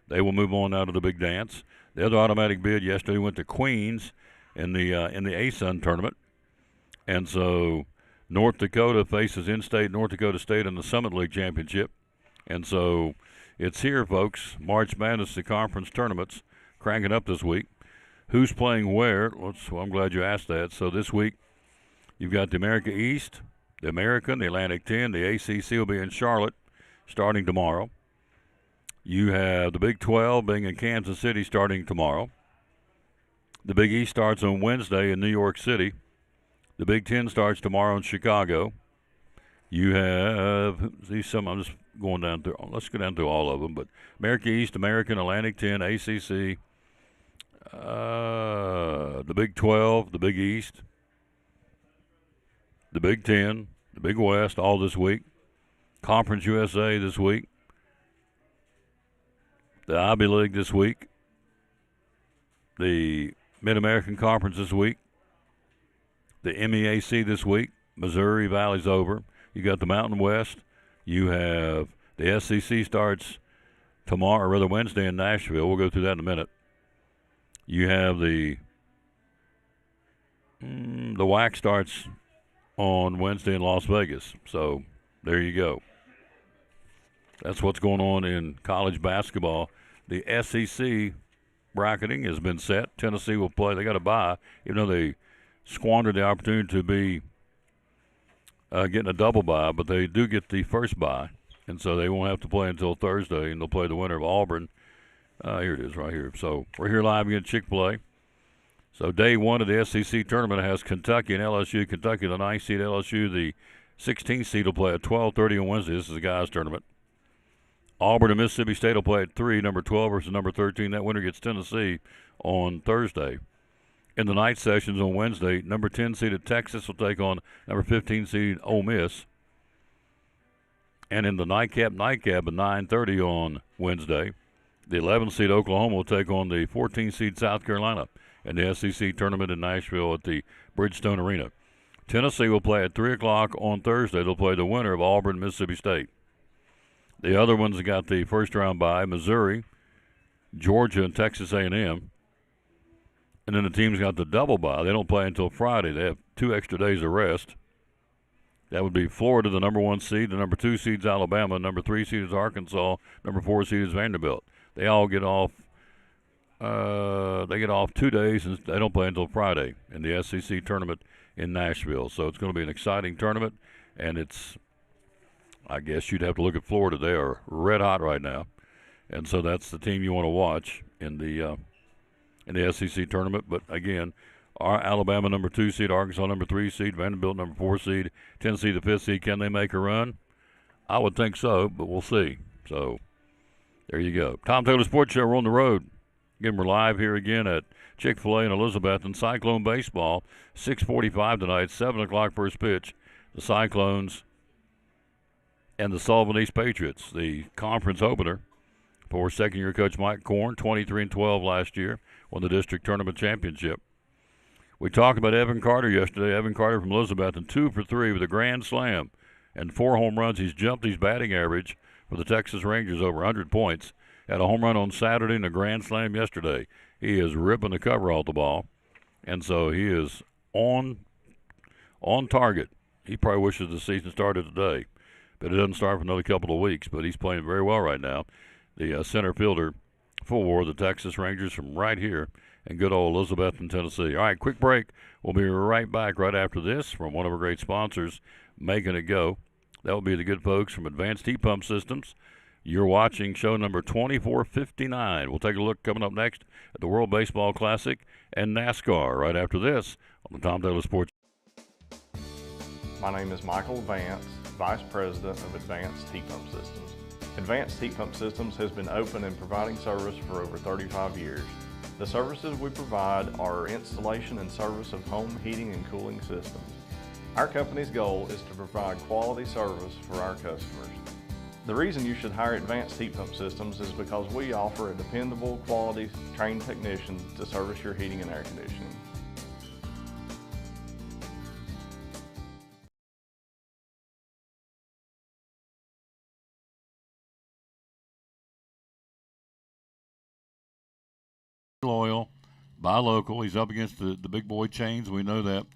They will move on now to the big dance. The other automatic bid yesterday went to Queens in the ASUN tournament. And so North Dakota faces in-state North Dakota State in the Summit League Championship. And so it's here, folks. March Madness, the conference tournaments, cranking up this week. Who's playing where? Well, I'm glad you asked that. So this week, you've got the America East, the American, the Atlantic 10. The ACC will be in Charlotte starting tomorrow. You have the Big 12 being in Kansas City starting tomorrow. The Big East starts on Wednesday in New York City. The Big 10 starts tomorrow in Chicago. You have, I'm just going down through, let's go down through all of them, but America East, American, Atlantic 10, ACC, the Big 12, the Big East, the Big 10, the Big West, all this week. Conference USA this week. The Ivy League this week. The Mid-American Conference this week. The MEAC this week. Missouri Valley's over. You got the Mountain West. You have the SEC starts tomorrow, or rather Wednesday in Nashville. We'll go through that in a minute. You have the WAC starts on Wednesday in Las Vegas. So there you go. That's what's going on in college basketball. The SEC bracketing has been set. Tennessee will play. They got a bye, even though they squandered the opportunity to be getting a double bye, but they do get the first bye, and so they won't have to play until Thursday, and they'll play the winner of Auburn. Here it is right here. So we're here live against Chick-fil-A. So day 1 of the SEC tournament has Kentucky and LSU. Kentucky, the 9th seed, LSU, the 16th seed, will play at 12:30 on Wednesday. This is the guys' tournament. Auburn and Mississippi State will play at 3, number 12 versus number 13. That winner gets Tennessee on Thursday. In the night sessions on Wednesday, number 10 seeded Texas will take on number 15 seed Ole Miss. And in the nightcap at 9:30 on Wednesday, the 11th seed Oklahoma will take on the 14th seed South Carolina in the SEC tournament in Nashville at the Bridgestone Arena. Tennessee will play at 3 o'clock on Thursday. They'll play the winner of Auburn, Mississippi State. The other ones that got the first round bye, Missouri, Georgia, and Texas A&M. And then the teams got the double bye. They don't play until Friday. They have 2 extra days of rest. That would be Florida, the number 1 seed. The number 2 seed is Alabama. Number 3 seed is Arkansas. Number 4 seed is Vanderbilt. They all get off. They get off 2 days, and they don't play until Friday in the SEC tournament in Nashville. So it's going to be an exciting tournament, and it's, I guess you'd have to look at Florida. They are red hot right now, and so that's the team you want to watch in the in the SEC tournament. But again, our Alabama number 2 seed, Arkansas number 3 seed, Vanderbilt number 4 seed, Tennessee the 5th seed. Can they make a run? I would think so, but we'll see. So there you go. Tom Taylor Sports Show. We're on the road. Again, we're live here again at Chick-fil-A in Elizabeth and Cyclone Baseball. 6:45 tonight, 7 o'clock first pitch. The Cyclones and the Sullivan East Patriots, the conference opener for second-year coach Mike Korn, 23-12 last year, won the district tournament championship. We talked about Evan Carter yesterday. Evan Carter from Elizabeth, and 2 for 3 with a grand slam and 4 home runs. He's jumped his batting average for the Texas Rangers over 100 points. Had a home run on Saturday and a grand slam yesterday. He is ripping the cover off the ball, and so he is on target. He probably wishes the season started today, but it doesn't start for another couple of weeks. But he's playing very well right now. The center fielder for the Texas Rangers from right here in good old Elizabethton, Tennessee. All right, quick break. We'll be right back right after this from one of our great sponsors, Making It Go. That will be the good folks from Advanced Heat Pump Systems. You're watching show number 2459. We'll take a look coming up next at the World Baseball Classic and NASCAR right after this on the Tom Taylor Sports. My name is Michael Vance, Vice President of Advanced Heat Pump Systems. Advanced Heat Pump Systems has been open and providing service for over 35 years. The services we provide are installation and service of home heating and cooling systems. Our company's goal is to provide quality service for our customers. The reason you should hire Advanced Heat Pump Systems is because we offer a dependable, quality, trained technician to service your heating and air conditioning. Loyal, buy local. He's up against the big boy chains. We know that.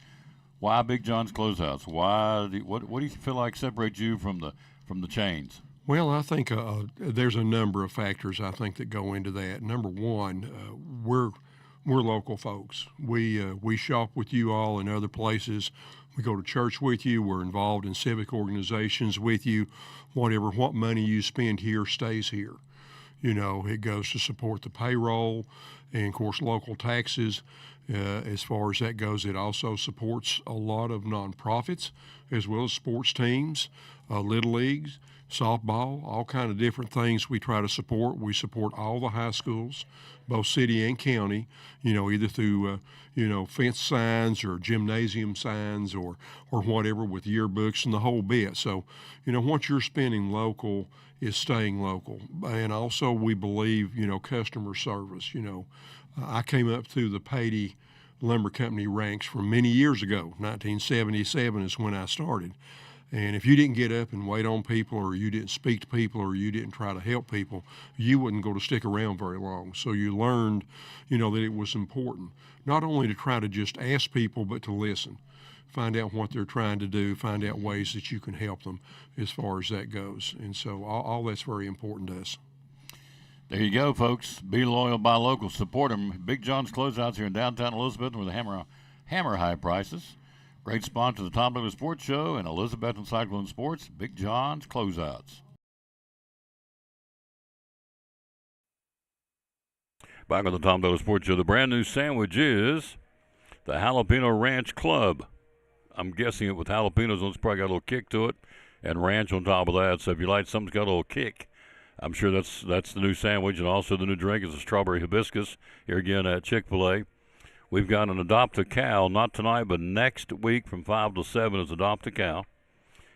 Why Big John's Closeouts? What do you feel like separates you from the chains? Well, I think there's a number of factors I think that go into that. Number one, we're local folks. We shop with you all in other places. We go to church with you. We're involved in civic organizations with you. What money you spend here stays here. You know, it goes to support the payroll and, of course, local taxes. As far as that goes, it also supports a lot of nonprofits as well as sports teams, little leagues, softball, all kind of different things we try to support. We support all the high schools, both city and county, you know, either through, fence signs or gymnasium signs or whatever with yearbooks and the whole bit. So, what you're spending local is staying local. And also we believe, customer service. I came up through the Patey Lumber Company ranks from many years ago. 1977 is when I started. And if you didn't get up and wait on people, or you didn't speak to people, or you didn't try to help people, you wouldn't go to stick around very long. So you learned, that it was important, not only to try to just ask people, but to listen, find out what they're trying to do, find out ways that you can help them as far as that goes. And so all that's very important to us. There you go, folks. Be loyal, buy local. Support them. Big John's Closeouts here in downtown Elizabeth with hammer high prices. Great sponsor of the Tom Taylor Sports Show and Elizabeth and Cyclone Sports, Big John's Closeouts. Back on the Tom Taylor Sports Show, the brand new sandwich is the Jalapeno Ranch Club. I'm guessing it with jalapenos, it's probably got a little kick to it, and ranch on top of that. So if you like something that's got a little kick, I'm sure that's the new sandwich. And also the new drink is a strawberry hibiscus here again at Chick-fil-A. We've got an Adopt a Cow, not tonight, but next week from 5 to 7 is Adopt a Cow.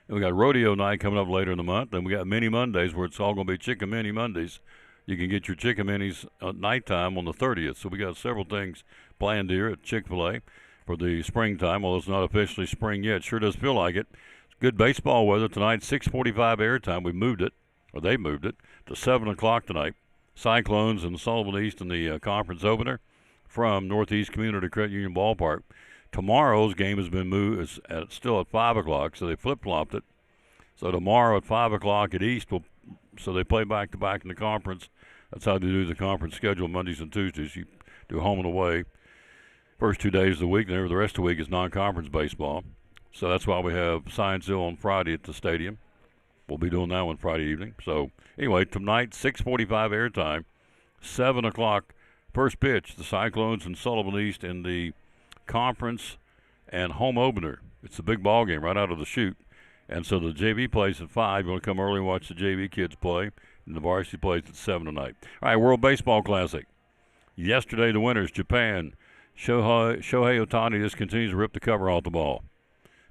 And we got Rodeo Night coming up later in the month. And we got Mini Mondays where it's all going to be Chicken Mini Mondays. You can get your Chicken Minis at nighttime on the 30th. So we got several things planned here at Chick-fil-A for the springtime. Although it's not officially spring yet. Sure does feel like it. It's good baseball weather tonight, 6:45 airtime. We moved it, or they moved it, to 7 o'clock tonight. Cyclones and Sullivan East in the conference opener from Northeast Community Credit Union Ballpark. Tomorrow's game has been moved. It's still at 5 o'clock, so they flip-flopped it. So tomorrow at 5 o'clock at East, so they play back-to-back in the conference. That's how they do the conference schedule, Mondays and Tuesdays. You do home and away first 2 days of the week, and the rest of the week is non-conference baseball. So that's why we have Science Hill on Friday at the stadium. We'll be doing that one Friday evening. So anyway, tonight, 6:45 airtime, 7 o'clock First pitch, the Cyclones and Sullivan East in the conference and home opener. It's a big ball game right out of the chute. And so the JV plays at 5. You want to come early and watch the JV kids play. And the varsity plays at 7 tonight. All right, World Baseball Classic. Yesterday, the winners, Japan. Shohei Ohtani just continues to rip the cover off the ball.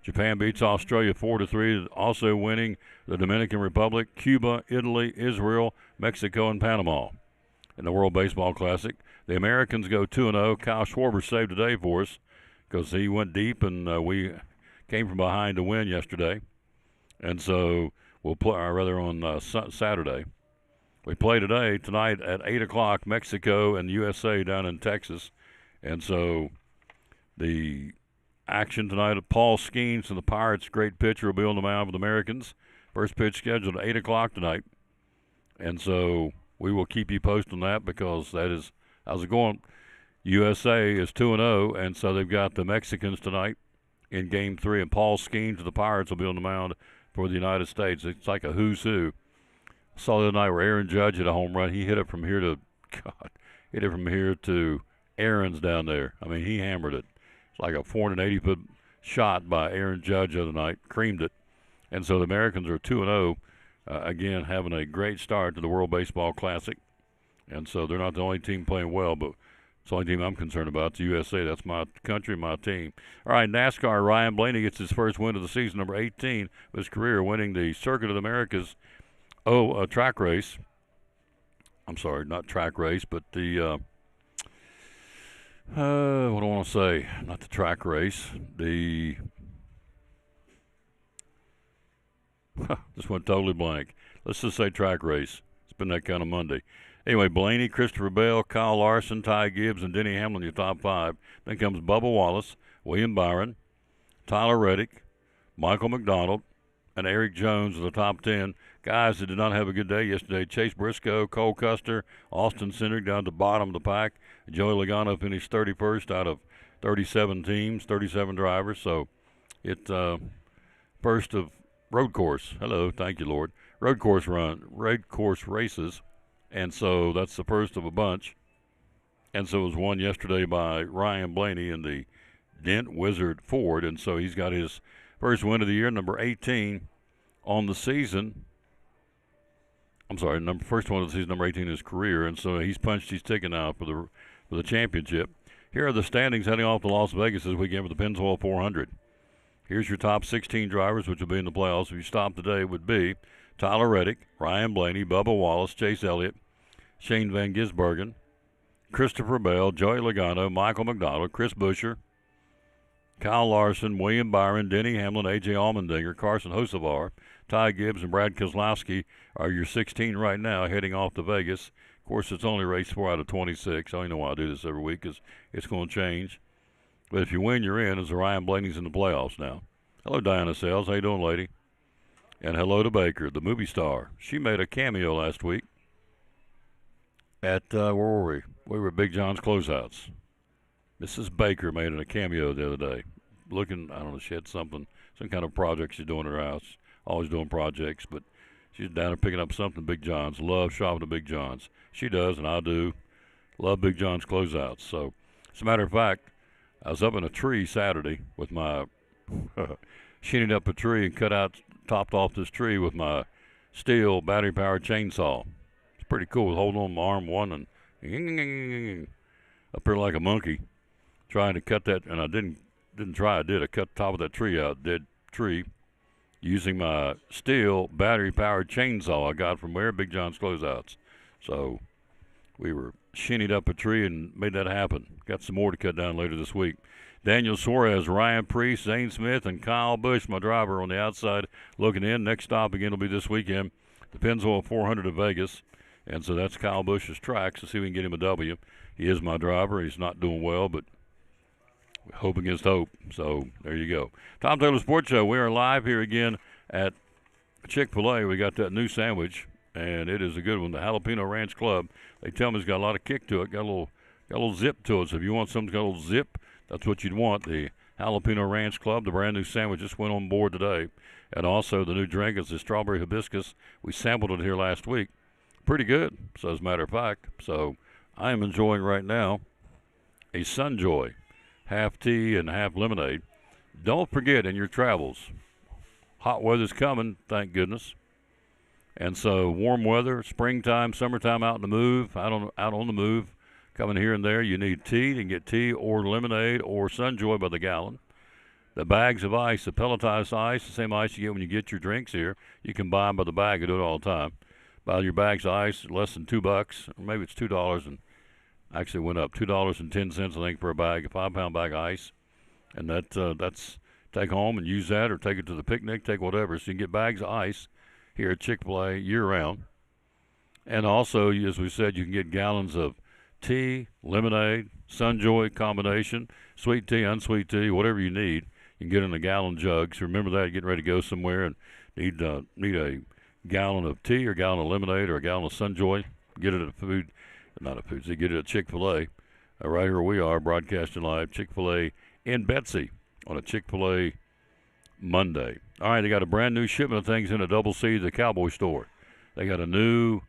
Japan beats Australia 4-3, also winning the Dominican Republic, Cuba, Italy, Israel, Mexico, and Panama. In the World Baseball Classic, the Americans go 2-0. Kyle Schwarber saved the day for us because he went deep, and we came from behind to win yesterday. And so we'll play, or rather on Saturday. We play tonight at 8 o'clock, Mexico and the USA down in Texas. And so the action tonight of Paul Skeens and the Pirates, great pitcher, will be on the mound for the Americans. First pitch scheduled at 8 o'clock tonight. And so we will keep you posted on that because that is, how's it going? USA is 2-0, and so they've got the Mexicans tonight in Game 3. And Paul Skeens of the Pirates will be on the mound for the United States. It's like a who's who. I saw the other night where Aaron Judge hit a home run. He hit it from here to Aaron's down there. I mean, he hammered it. It's like a 480-foot shot by Aaron Judge the other night, creamed it. And so the Americans are 2-0, again, having a great start to the World Baseball Classic. And so they're not the only team playing well, but it's the only team I'm concerned about. It's the USA. That's my country, my team. All right, NASCAR, Ryan Blaney gets his first win of the season, number 18 of his career, winning the Circuit of the Americas track race. I'm sorry, not track race, but the what do I want to say? Not the track race. The just went totally blank. Let's just say track race. It's been that kind of Monday. Anyway, Blaney, Christopher Bell, Kyle Larson, Ty Gibbs, and Denny Hamlin, your top 5. Then comes Bubba Wallace, William Byron, Tyler Reddick, Michael McDonald, and Eric Jones are the top 10. Guys that did not have a good day yesterday, Chase Briscoe, Cole Custer, Austin Cindric down to the bottom of the pack. Joey Logano finished 31st out of 37 teams, 37 drivers. So it's first of road course. Hello, thank you, Lord. Road course races. And so that's the first of a bunch. And so it was won yesterday by Ryan Blaney in the Dent Wizard Ford. And so he's got his first win of the year, number 18 on the season. I'm sorry, first one of the season, number 18 in his career. And so he's punched his ticket now for the championship. Here are the standings heading off to Las Vegas this weekend for the Pennzoil 400. Here's your top 16 drivers, which will be in the playoffs. If you stop today, would be Tyler Reddick, Ryan Blaney, Bubba Wallace, Chase Elliott, Shane Van Gisbergen, Christopher Bell, Joey Logano, Michael McDonald, Chris Buescher, Kyle Larson, William Byron, Denny Hamlin, A.J. Allmendinger, Carson Hocevar, Ty Gibbs, and Brad Keselowski are your 16 right now heading off to Vegas. Of course, it's only race 4 out of 26. I don't know why I do this every week because it's going to change. But if you win, you're in, as Ryan Blaney's in the playoffs now. Hello, Diana Sales. How you doing, lady? And hello to Baker, the movie star. She made a cameo last week at, where were we? We were at Big John's Closeouts. Mrs. Baker made a cameo the other day. Looking, I don't know, she had some kind of project she's doing at her house. Always doing projects, but she's down there picking up something at Big John's. Love shopping at Big John's. She does, and I do. Love Big John's Closeouts. So, as a matter of fact, I was up in a tree Saturday with my shinnied up a tree and topped off this tree with my steel battery-powered chainsaw. It's pretty cool. Holding on my arm one and up there like a monkey, trying to cut that. And I didn't try. I did. I cut the top of that tree out, dead tree, using my steel battery-powered chainsaw I got from where? Big John's Closeouts. So we were shinnied up a tree and made that happen. Got some more to cut down later this week. Daniel Suarez, Ryan Preece, Zane Smith, and Kyle Busch, my driver, on the outside looking in. Next stop again will be this weekend, the Pennzoil 400 of Vegas. And so that's Kyle Busch's track, so see if we can get him a W. He is my driver. He's not doing well, but hope against hope. So there you go. Tom Taylor Sports Show. We are live here again at Chick-fil-A. We got that new sandwich, and it is a good one. The Jalapeno Ranch Club. They tell me it's got a lot of kick to it. Got a little zip to it. So if you want something that's got a little zip, that's what you'd want. The Jalapeno Ranch Club, the brand new sandwich, just went on board today. And also the new drink is the Strawberry Hibiscus. We sampled it here last week. Pretty good, so as a matter of fact. So I am enjoying right now a Sunjoy, half tea and half lemonade. Don't forget in your travels, hot weather's coming, thank goodness. And so warm weather, springtime, summertime, out on the move, coming here and there. You need tea. You can get tea or lemonade or Sunjoy by the gallon. The bags of ice, the pelletized ice, the same ice you get when you get your drinks here, you can buy them by the bag. I do it all the time. Buy your bags of ice, less than $2, or maybe it's $2, and actually went up $2.10, I think, for a 5-pound bag of ice. And that's take home and use that, or take it to the picnic, take whatever. So you can get bags of ice here at Chick-fil-A year-round. And also, as we said, you can get gallons of tea, lemonade, Sunjoy combination, sweet tea, unsweet tea, whatever you need. You can get in a gallon jug. So remember that, getting ready to go somewhere and need a gallon of tea or a gallon of lemonade or a gallon of Sunjoy. Get it at get it at Chick-fil-A. Right here we are, broadcasting live, Chick-fil-A in Betsy on a Chick-fil-A Monday. All right, they got a brand new shipment of things in a Double C, the Cowboy store. They got a new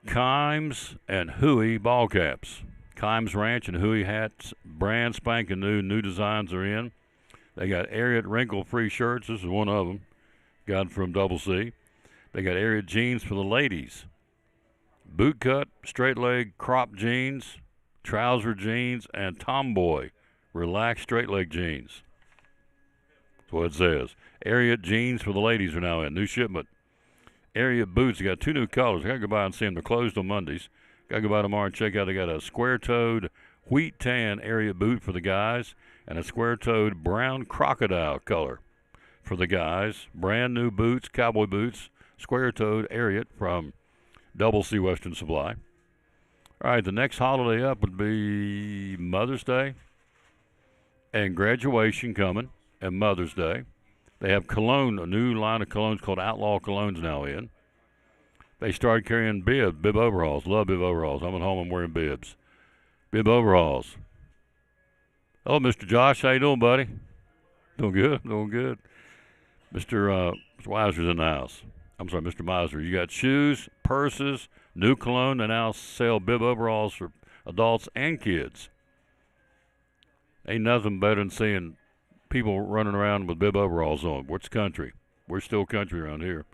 Kimes and Huey ball caps. Kimes Ranch and Huey hats, brand spanking new designs are in. They got Ariat wrinkle-free shirts. This is one of them. Got from Double C. They got Ariat jeans for the ladies. Boot cut, straight leg crop jeans, trouser jeans, and tomboy relaxed straight leg jeans. That's what it says. Ariat jeans for the ladies are now in. New shipment. Ariat boots. They got 2 new colors. I got to go by and see them. They're closed on Mondays. Got to go by tomorrow and check out. They got a square-toed wheat tan Ariat boot for the guys and a square-toed brown crocodile color for the guys. Brand new boots, cowboy boots, square-toed Ariat from Double C Western Supply. All right, the next holiday up would be Mother's Day and graduation coming, and Mother's Day. They have cologne, a new line of colognes called Outlaw Colognes now in. They started carrying bib overalls. Love bib overalls. I'm at home, I'm wearing bibs. Bib overalls. Hello, Mr. Josh. How you doing, buddy? Doing good? Doing good. Mr. Weiser's in the house. I'm sorry, Mr. Miser. You got shoes, purses, new cologne. They now sell bib overalls for adults and kids. Ain't nothing better than seeing people running around with bib overalls on. What's country? We're still country around here.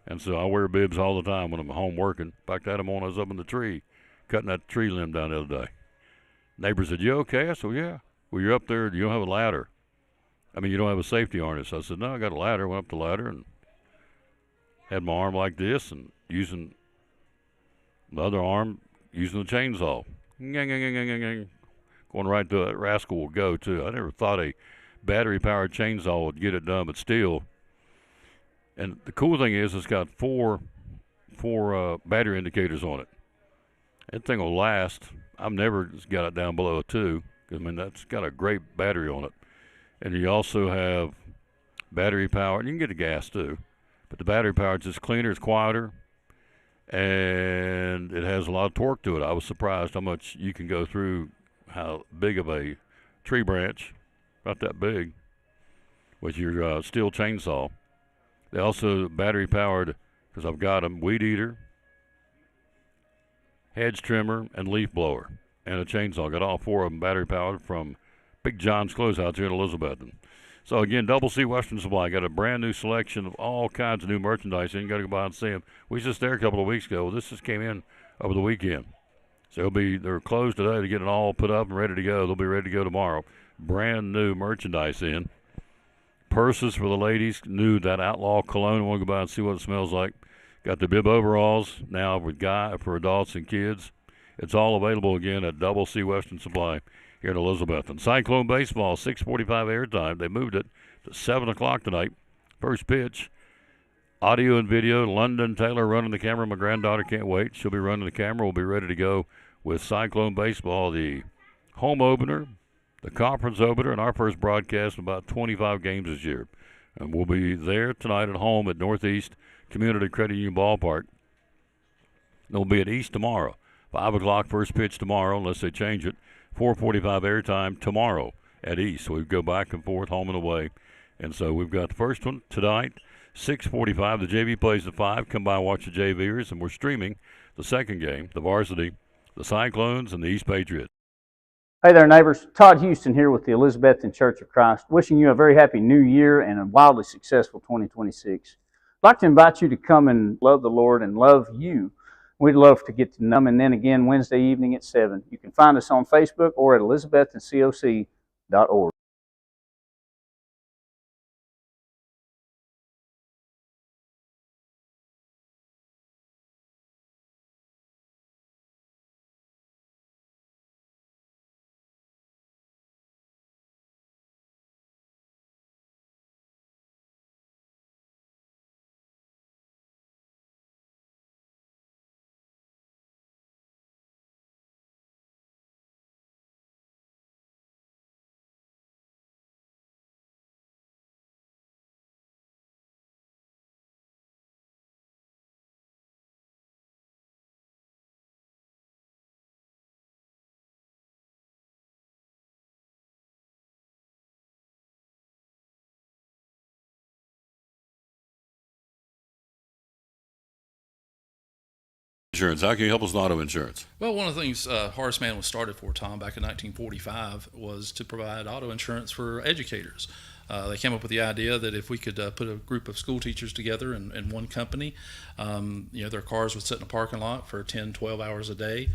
And so I wear bibs all the time when I'm home working. In fact, I had them on. I was up in the tree, cutting that tree limb down the other day. Neighbor said, "You okay?" I said, "Well, yeah." "Well, you're up there. You don't have a ladder. I mean, you don't have a safety harness." I said, "No, I got a ladder." Went up the ladder and had my arm like this and using the other arm, using the chainsaw. Going right to that rascal will go, too. I never thought a battery-powered chainsaw would get it done, but still. And the cool thing is it's got four battery indicators on it. That thing will last. I've never got it down below a 2, because, I mean, that's got a great battery on it. And you also have battery power, and you can get a gas, too. But the battery power is just cleaner, it's quieter, and it has a lot of torque to it. I was surprised how much you can go through, how big of a tree branch, about that big, with your steel chainsaw. They also battery powered, because I've got them, weed eater, hedge trimmer, and leaf blower, and a chainsaw. Got all 4 of them battery powered from Big John's Closeouts here in Elizabethton. So again, Double C Western Supply got a brand new selection of all kinds of new merchandise, and you got to go by and see them. We was just there a couple of weeks ago. This just came in over the weekend. So they're closed today to get it all put up and ready to go. They'll be ready to go tomorrow. Brand new merchandise in. Purses for the ladies, new, that Outlaw cologne. I want to go by and see what it smells like. Got the bib overalls now for adults and kids. It's all available again at Double C Western Supply here in Elizabethton. Cyclone baseball, 6:45 airtime. They moved it to 7 o'clock tonight. First pitch. Audio and video. London Taylor running the camera. My granddaughter can't wait. She'll be running the camera. We'll be ready to go with Cyclone baseball, the home opener, the conference opener, and our first broadcast in about 25 games this year. And we'll be there tonight at home at Northeast Community Credit Union Ballpark. And we'll be at East tomorrow. 5 o'clock first pitch tomorrow, unless they change it. 4:45 airtime tomorrow at East. So we go back and forth, home and away. And so we've got the first one tonight, 6:45. The JV plays at 5. Come by and watch the JVers. And we're streaming the second game, the varsity the Cyclones and the East Patriots. Hey there, neighbors. Todd Houston here with the Elizabethton Church of Christ, wishing you a very happy new year and a wildly successful 2026. I'd like to invite you to come and love the Lord and love you. We'd love to get to know them. And then again, Wednesday evening at 7. You can find us on Facebook or at elizabettoncoc.org. Insurance. How can you help us with auto insurance? Well, one of the things Horace Mann was started for, Tom, back in 1945 was to provide auto insurance for educators. They came up with the idea that if we could put a group of school teachers together in one company, their cars would sit in a parking lot for 10, 12 hours a day.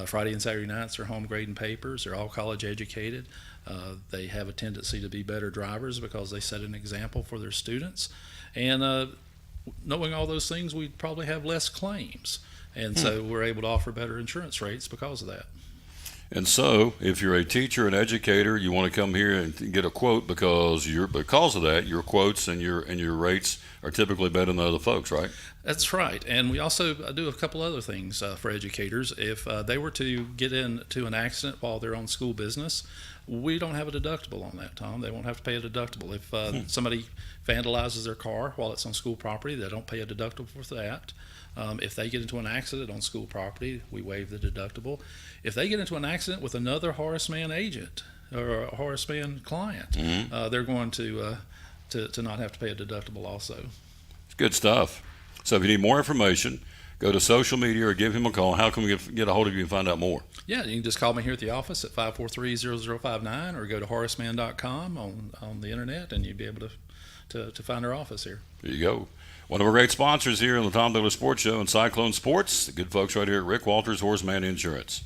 Friday and Saturday nights, they're home grading papers. They're all college educated. They have a tendency to be better drivers because they set an example for their students. And knowing all those things, we'd probably have less claims. And so we're able to offer better insurance rates because of that. And so, if you're a teacher, an educator, you want to come here and get a quote because of that, your quotes and your rates are typically better than other folks, right? That's right. And we also do a couple other things for educators. If they were to get into an accident while they're on school business, we don't have a deductible on that, Tom. They won't have to pay a deductible. If somebody vandalizes their car while it's on school property, they don't pay a deductible for that. If they get into an accident on school property, we waive the deductible. If they get into an accident with another Horace Mann agent or a Horace Mann client, they're going to not have to pay a deductible also. It's good stuff. So if you need more information, go to social media or give him a call. How can we get a hold of you and find out more? Yeah, you can just call me here at the office at 543-0059 or go to horacemann.com on the internet, and you'd be able to find our office here. There you go. One of our great sponsors here on the Tom Taylor Sports Show and Cyclone Sports, the good folks right here at Rick Walters Horace Mann Insurance.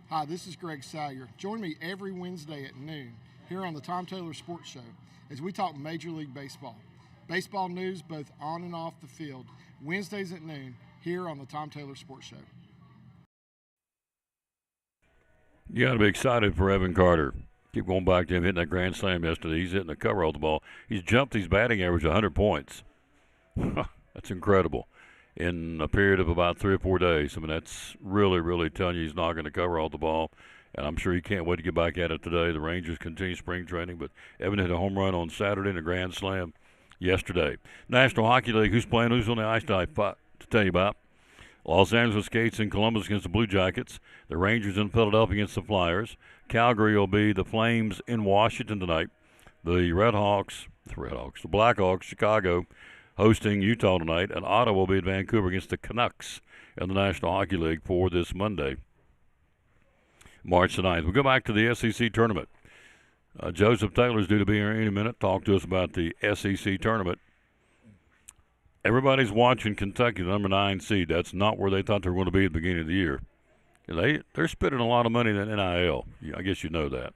Hi, this is Greg Salyer. Join me every Wednesday at noon here on the Tom Taylor Sports Show as we talk Major League Baseball. Baseball news both on and off the field. Wednesdays at noon here on the Tom Taylor Sports Show. You got to be excited for Evan Carter. Keep going back to him hitting that grand slam yesterday. He's hitting the cover off the ball. He's jumped his batting average 100 points. That's incredible. In a period of about 3 or 4 days. I mean, that's really, really telling you he's not going to cover off the ball. And I'm sure he can't wait to get back at it today. The Rangers continue spring training, but Evan hit a home run on Saturday and a grand slam yesterday. National Hockey League, who's playing, who's on the ice tonight to tell you about. Los Angeles Skates in Columbus against the Blue Jackets. The Rangers in Philadelphia against the Flyers. Calgary will be the Flames in Washington tonight. The Blackhawks, Chicago, hosting Utah tonight. And Ottawa will be at Vancouver against the Canucks in the National Hockey League for this Monday, March the 9th. We'll go back to the SEC tournament. Joseph Taylor's due to be here any minute. Talk to us about the SEC tournament. Everybody's watching Kentucky, the number 9 seed. That's not where they thought they were going to be at the beginning of the year. They're spending a lot of money in NIL. I guess you know that.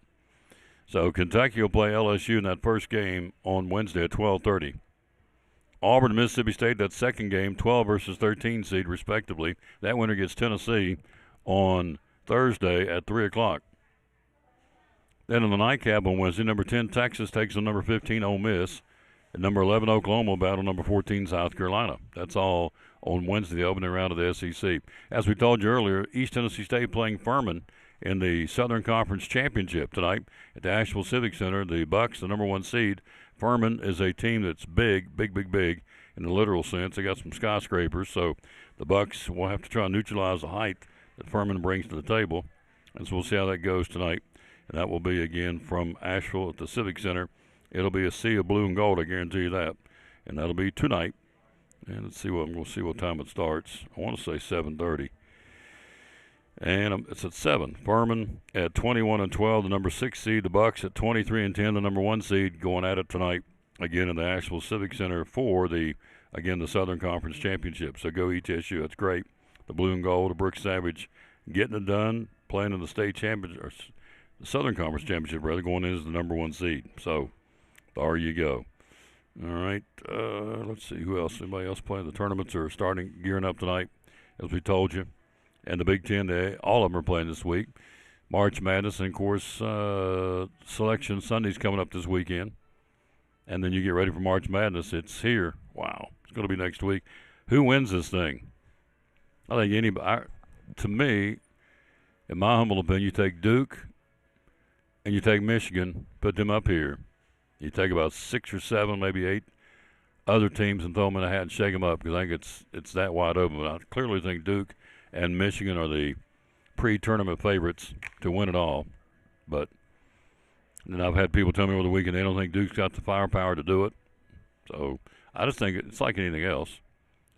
So Kentucky will play LSU in that first game on Wednesday at 12:30. Auburn and Mississippi State, that second game, 12 versus 13 seed respectively. That winner gets Tennessee on Thursday at 3 o'clock. Then in the nightcap on Wednesday, number 10 Texas takes on number 15 Ole Miss. And number 11, Oklahoma will battle number 14, South Carolina. That's all on Wednesday, the opening round of the SEC. As we told you earlier, East Tennessee State playing Furman in the Southern Conference Championship tonight at the Asheville Civic Center. The Bucks, the number 1 seed. Furman is a team that's big in the literal sense. They got some skyscrapers, so the Bucks will have to try and neutralize the height that Furman brings to the table. And so we'll see how that goes tonight. And that will be, again, from Asheville at the Civic Center. It'll be a sea of blue and gold, I guarantee you that. And that'll be tonight And let's see we'll see what time it starts. I want to say 7:30. And it's at 7. Furman at 21-12, the number 6 seed. The Bucks at 23-10, the number 1 seed, going at it tonight again in the Asheville Civic Center for the Southern Conference Championship. So go ETSU. That's great. The blue and gold, the Brooks Savage, getting it done, playing in the state championship, or the Southern Conference Championship, rather, going in as the number 1 seed. So there you go. All right. Let's see who else. Anybody else playing? The tournaments are gearing up tonight, as we told you. And the Big Ten, all of them are playing this week. March Madness, and, of course, Selection Sunday's coming up this weekend. And then you get ready for March Madness. It's here. Wow. It's going to be next week. Who wins this thing? I think anybody. To me, in my humble opinion, you take Duke and you take Michigan, put them up here. You take about 6 or 7, maybe 8 other teams and throw them in a hat and shake them up, because I think it's that wide open. But I clearly think Duke and Michigan are the pre-tournament favorites to win it all. But then I've had people tell me over the weekend they don't think Duke's got the firepower to do it. So I just think it's like anything else.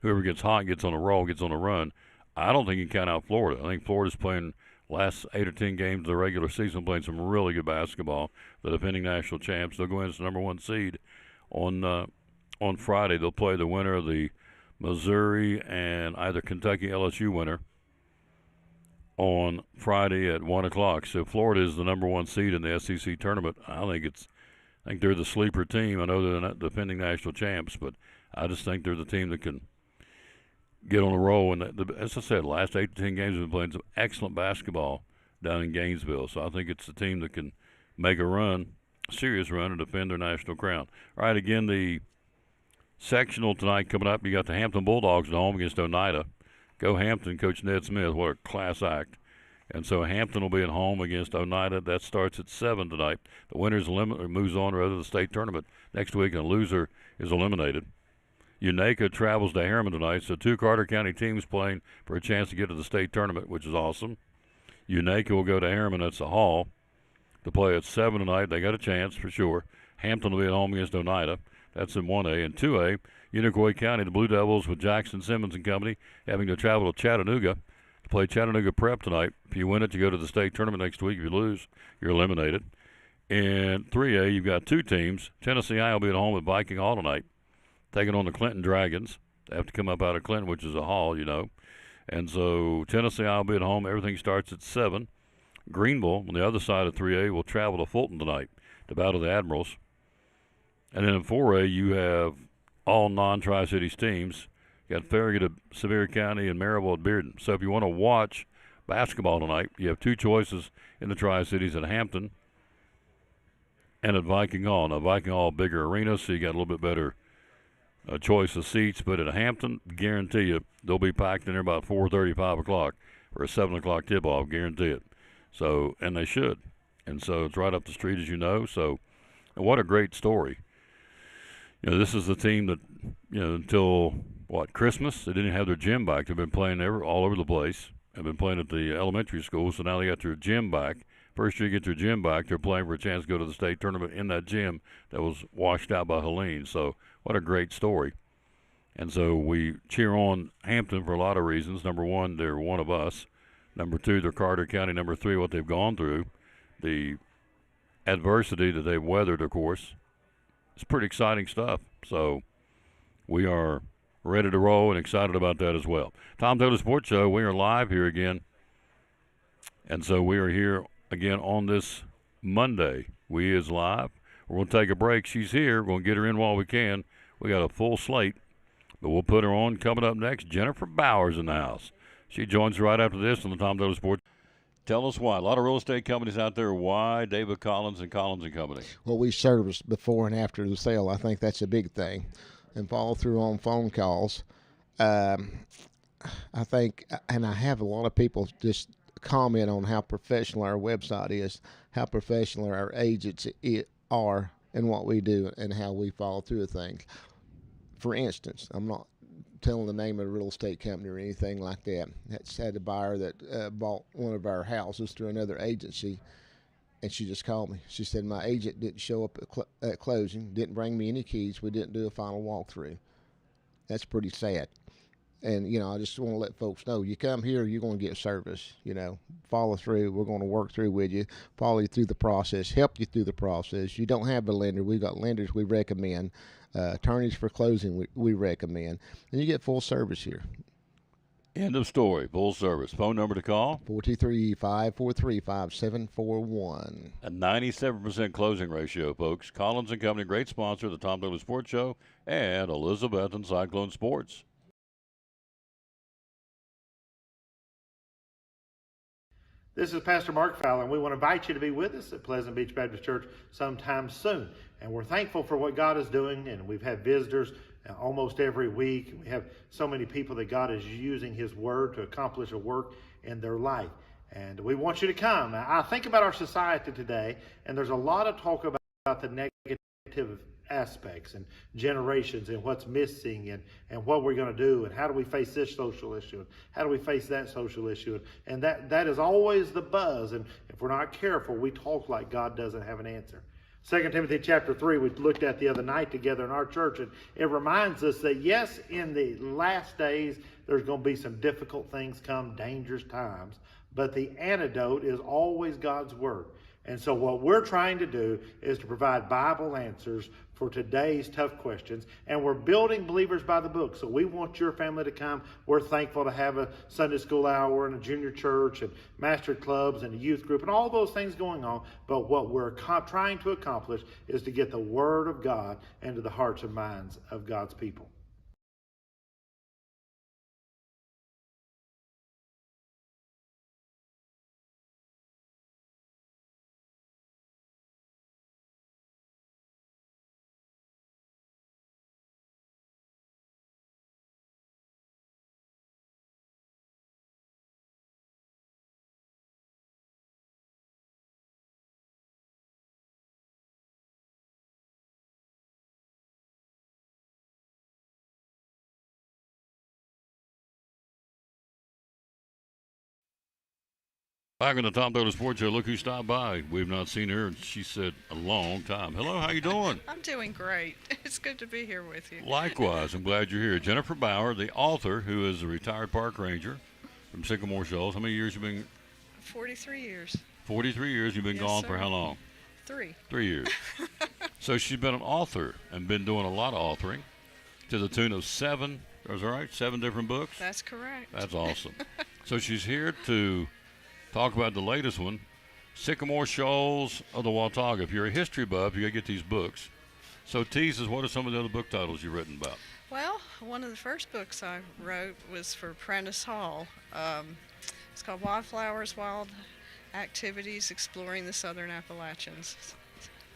Whoever gets hot, gets on a roll, gets on a run. I don't think you can count out Florida. I think Florida's playing last 8 or 10 games of the regular season, playing some really good basketball. The defending national champs. They'll go in as the number 1 seed on Friday. They'll play the winner of the Missouri and either Kentucky LSU winner on Friday at 1 o'clock. So Florida is the number 1 seed in the SEC tournament. I think they're the sleeper team. I know they're not defending national champs, but I just think they're the team that can get on a roll. And as I said, the last 8 to 10 games have been playing some excellent basketball down in Gainesville. So I think it's the team that can make a serious run, and defend their national crown. All right, again, the sectional tonight coming up. You got the Hampton Bulldogs at home against Oneida. Go Hampton, Coach Ned Smith. What a class act. And so Hampton will be at home against Oneida. That starts at 7 tonight. The winner's moves on to the state tournament next week, and the loser is eliminated. Unaka travels to Harriman tonight, so 2 Carter County teams playing for a chance to get to the state tournament, which is awesome. Unaka will go to Harriman. That's the Hall to play at 7 tonight. They got a chance for sure. Hampton will be at home against Oneida. That's in 1A. And 2A, Unicoi County, the Blue Devils with Jackson Simmons and company, having to travel to Chattanooga to play Chattanooga Prep tonight. If you win it, you go to the state tournament next week. If you lose, you're eliminated. In 3A, you've got 2 teams. Tennessee I will be at home at Viking Hall tonight, taking on the Clinton Dragons. They have to come up out of Clinton, which is a hall, you know. And so Tennessee I will be at home. Everything starts at 7. Greenville, on the other side of 3A, will travel to Fulton tonight to battle the Admirals. And then in 4A, you have all non-Tri-Cities teams. You got Farragut at Sevier County and Maryville at Bearden. So if you want to watch basketball tonight, you have 2 choices in the Tri-Cities, at Hampton and at Viking Hall. Now, Viking Hall, bigger arena, so you got a little bit better choice of seats. But at Hampton, guarantee you, they'll be packed in there about 4:30, 5 o'clock for a 7 o'clock tip-off, guarantee it. So, and they should. And so it's right up the street, as you know. So, and what a great story. You know, this is the team that, you know, until, Christmas, they didn't have their gym back. They've been playing all over the place. They've been playing at the elementary school, so now they got their gym back. First year you get their gym back, they're playing for a chance to go to the state tournament in that gym that was washed out by Helene. So what a great story. And so we cheer on Hampton for a lot of reasons. Number 1, they're one of us. Number 2, they're Carter County. Number 3, what they've gone through. The adversity that they've weathered, of course. It's pretty exciting stuff. So we are ready to roll and excited about that as well. Tom Taylor Sports Show, we are live here again. And so we are here again on this Monday. We is live. We're going to take a break. She's here. We're going to get her in while we can. We got a full slate, but we'll put her on. Coming up next, Jennifer Bowers in the house. She joins right after this on the Tom Taylor Sports. Tell us why. A lot of real estate companies out there. Why David Collins and Collins and Company? Well, we service before and after the sale. I think that's a big thing. And follow through on phone calls. I think, and I have a lot of people just comment on how professional our website is, how professional our agents are, and what we do, and how we follow through with things. For instance, I'm not telling the name of a real estate company or anything like that. That's had a buyer that bought one of our houses through another agency, and she just called me. She said, my agent didn't show up at closing, didn't bring me any keys. We didn't do a final walkthrough. That's pretty sad. And, you know, I just want to let folks know, you come here, you're going to get service, you know, follow through. We're going to work through with you, follow you through the process, help you through the process. You don't have a lender. We've got lenders we recommend, attorneys for closing we recommend, and you get full service here. End of story. Full service. Phone number to call? 423-543-5741. A 97% closing ratio, folks. Collins and Company, great sponsor of the Tom Taylor Sports Show and Elizabeth and Cyclone Sports. This is Pastor Mark Fowler, and we want to invite you to be with us at Pleasant Beach Baptist Church sometime soon. And we're thankful for what God is doing, and we've had visitors almost every week. We have so many people that God is using His Word to accomplish a work in their life. And we want you to come. Now, I think about our society today, and there's a lot of talk about the negative aspects and generations and what's missing and what we're going to do and how do we face this social issue and how do we face that social issue. And that is always the buzz. And if we're not careful, we talk like God doesn't have an answer. 2 Timothy chapter 3 we looked at the other night together in our church, and it reminds us that yes, in the last days there's going to be some difficult things come, dangerous times, but the antidote is always God's Word. And so what we're trying to do is to provide Bible answers for today's tough questions. And we're building Believers by the Book. So we want your family to come. We're thankful to have a Sunday school hour and a junior church and master clubs and a youth group and all those things going on. But what we're trying to accomplish is to get the Word of God into the hearts and minds of God's people. Back on the Tom Taylor Sports Show, look who stopped by. We've not seen her, and she said, a long time. Hello, how you doing? I'm doing great. It's good to be here with you. Likewise, I'm glad you're here. Jennifer Bauer, the author, who is a retired park ranger from Sycamore Shoals. How many years you been? 43 years. 43 years. You've been Yes, gone sir. for how long? 3. 3 years. So she's been an author and been doing a lot of authoring to the tune of 7, is that right? 7 different books? That's correct. That's awesome. So she's here to talk about the latest one, Sycamore Shoals of the Watauga. If you're a history buff, you got to get these books. So tease us, what are some of the other book titles you've written about? Well, one of the first books I wrote was for Prentice Hall. It's called Wildflowers, Wild Activities Exploring the Southern Appalachians.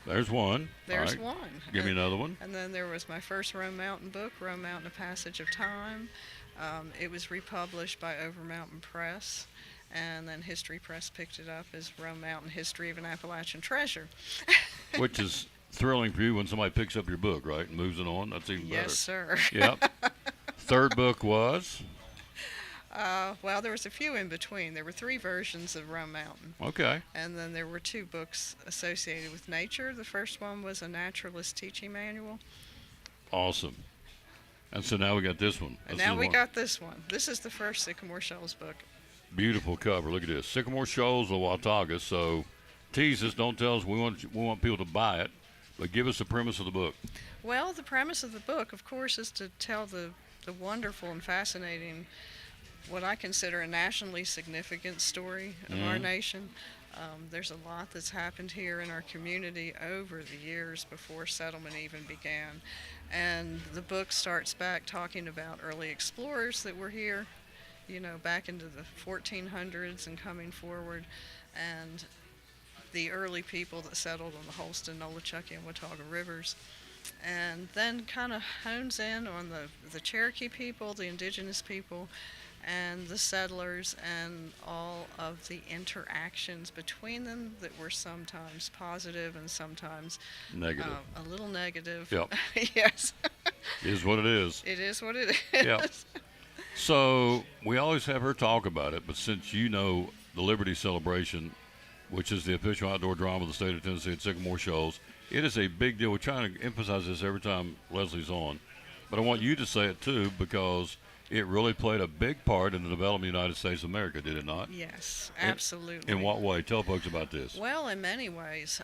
There's one. There's All right. one. Give me another one. And then there was my first Rome Mountain book, Rome Mountain, A Passage of Time. It was republished by Over Mountain Press. And then History Press picked it up as Rome Mountain, History of an Appalachian Treasure. Which is thrilling for you when somebody picks up your book, right, and moves it on. That's even better. Yes, sir. Yep. Third book was? Well, there was a few in between. There were 3 versions of Rome Mountain. Okay. And then there were 2 books associated with nature. The first one was a naturalist teaching manual. Awesome. And so now we got this one. And This now is we one. got this one. This is the first Sycamore Shoals book. Beautiful cover. Look at this. Sycamore Shoals of Watauga. So tease us. Don't tell us. We want people to buy it. But give us the premise of the book. Well, the premise of the book, of course, is to tell the wonderful and fascinating, what I consider a nationally significant story of our Mhm. nation. There's a lot that's happened here in our community over the years before settlement even began. And the book starts back talking about early explorers that were here, you know, back into the 1400s and coming forward, and the early people that settled on the Holston, Nolichucky, and Watauga rivers. And then kind of hones in on the Cherokee people, the indigenous people, and the settlers, and all of the interactions between them that were sometimes positive and sometimes Negative. a little negative. Yep. Yes. Is what it is. It is what it is. Yep. So we always have her talk about it, but since you know the Liberty Celebration, which is the official outdoor drama of the state of Tennessee at Sycamore Shoals, it is a big deal. We're trying to emphasize this every time Leslie's on. But I want you to say it too, because it really played a big part in the development of the United States of America, did it not? Yes, absolutely. In what way? Tell folks about this. Well, in many ways.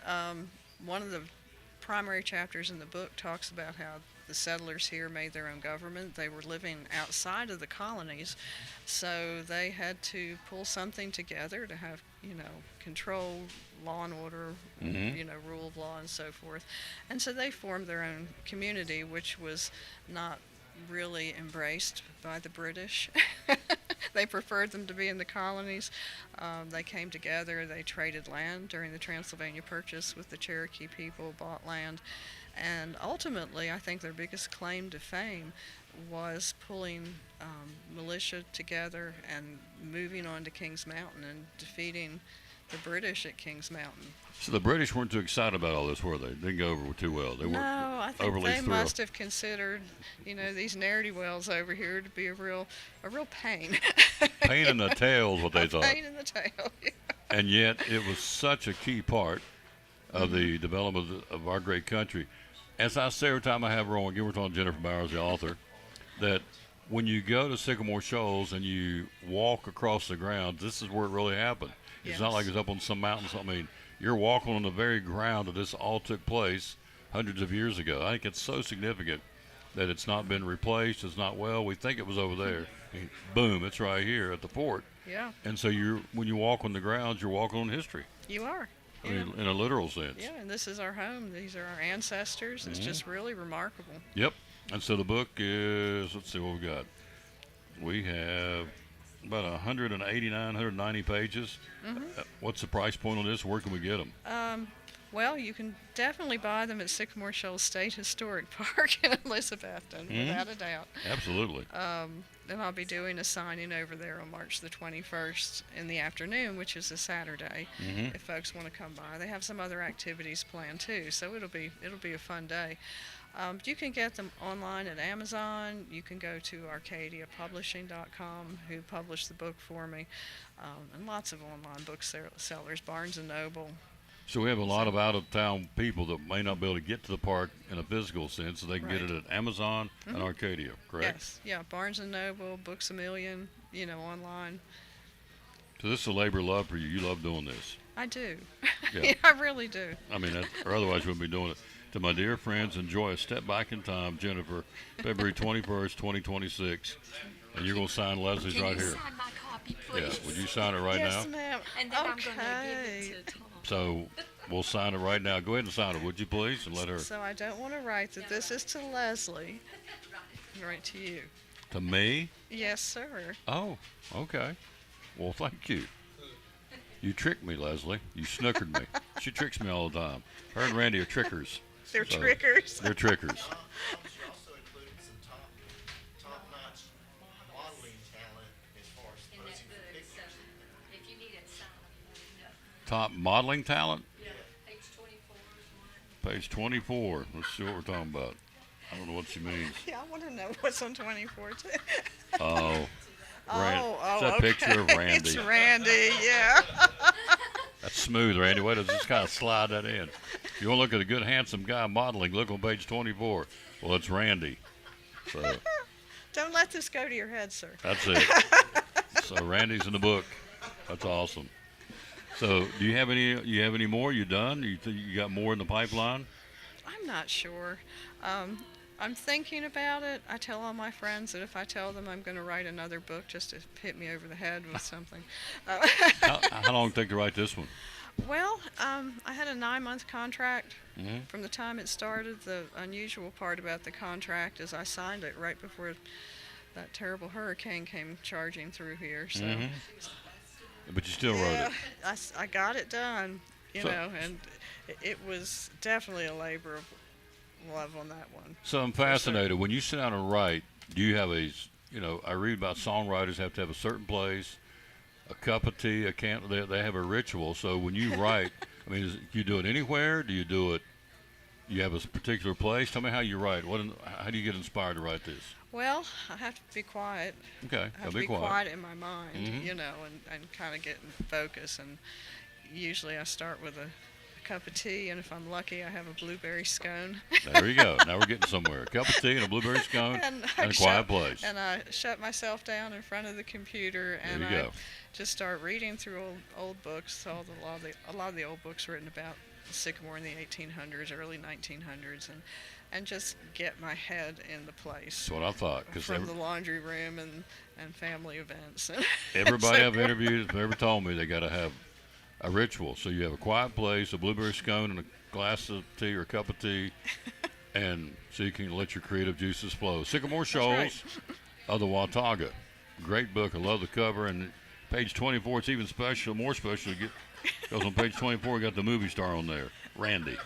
One of the primary chapters in the book talks about how the settlers here made their own government. They were living outside of the colonies, so they had to pull something together to have, control, law and order, rule of law and so forth. And so they formed their own community, which was not really embraced by the British. They preferred them to be in the colonies. They came together, they traded land during the Transylvania Purchase with the Cherokee people, bought land, and ultimately I think their biggest claim to fame was pulling militia together and moving on to Kings Mountain and defeating the British at Kings Mountain. So the British weren't too excited about all this, were they? Didn't go over too well. They weren't I think overly they thrilled. must have considered, these ne'er-do-wells over here to be a real pain. Pain in the tail is what they thought. Pain in the tail. Yeah. And yet it was such a key part of the development of our great country. As I say every time I have her on, we're talking Jennifer Bowers, the author, that when you go to Sycamore Shoals and you walk across the ground, this is where it really happened. It's not like it's up on some mountains. I mean, you're walking on the very ground that this all took place hundreds of years ago. I think it's so significant that it's not been replaced. It's not, we think it was over there. And boom, it's right here at the fort. Yeah. And so when you walk on the grounds, you're walking on history. You are. I mean, in a literal sense. Yeah, and this is our home. These are our ancestors. It's just really remarkable. Yep. And so the book is, let's see what we got. We have about 189, 190 pages. What's the price point on this? Where can we get them? Well, you can definitely buy them at Sycamore Shoals State Historic Park in Elizabethton, without a doubt. Absolutely. And I'll be doing a signing over there on March the 21st in the afternoon, which is a Saturday. If folks want to come by, they have some other activities planned too, so it'll be a fun day. You can get them online at Amazon. You can go to ArcadiaPublishing.com, who published the book for me, and lots of online booksellers, Barnes & Noble. So we have a lot of out-of-town people that may not be able to get to the park in a physical sense, so they can get it at Amazon and Arcadia, correct? Yes, yeah, Barnes & Noble, Books A Million, online. So this is a labor of love for you. You love doing this. I do. Yeah. Yeah, I really do. I mean, or otherwise you wouldn't be doing it. To my dear friends, enjoy a step back in time, Jennifer, February 21st, 2026. And you're going to sign Leslie's right here. Sign my copy, please? Yeah, would you sign it right now? Yes, ma'am. And then I'm going to give it to Tom. So we'll sign it right now. Go ahead and sign it, would you please, and let her. So I don't want to write that this is to Leslie. Right to you. To me? Yes, sir. Oh, okay. Well, thank you. You tricked me, Leslie. You snookered me. She tricks me all the time. Her and Randy are trickers. They're trickers. They're trickers. Top modeling talent? Yeah, page 24 is one. Page 24. Let's see what we're talking about. I don't know what she means. Yeah, I want to know what's on 24 too. Oh. It's that okay. picture of Randy. It's Randy, yeah. That's smooth, Randy. Wait, just kind of slide that in. If you want to look at a good, handsome guy modeling, look on page 24. Well, it's Randy. So Don't let this go to your head, sir. that's it. So Randy's in the book. That's awesome. So do you have any more? You done? You got more in the pipeline? I'm not sure. I'm thinking about it. I tell all my friends that if I tell them I'm going to write another book just to hit me over the head with something. How long did it take to write this one? Well, I had a 9-month contract. From the time it started, the unusual part about the contract is I signed it right before that terrible hurricane came charging through here. So, But you still wrote it. I got it done, So- and it was definitely a labor of love on that one. So I'm fascinated. When you sit down and write, do you have I read about songwriters have to have a certain place, a cup of tea, they have a ritual. So when you write, I mean, do you do it anywhere? Do you do it, you have a particular place? Tell me how you write. How do you get inspired to write this? Well, I have to be quiet. Okay, I have to be quiet in my mind, and kind of get in focus. And usually I start with a cup of tea, and if I'm lucky, I have a blueberry scone. There you go. Now we're getting somewhere. A cup of tea and a blueberry scone and a quiet place. And I shut myself down in front of the computer, and There you go. just start reading through old books. A lot of the old books written about Sycamore in the 1800s, early 1900s, and just get my head in the place. That's what I thought. From the laundry room and family events. Everybody I've interviewed has ever told me they got to have a ritual. So you have a quiet place, a blueberry scone, and a glass of tea or a cup of tea, and so you can let your creative juices flow. Sycamore Shoals of the Watauga. Great book. I love the cover. And page 24, it's even more special. Because on page 24, we got the movie star on there, Randy,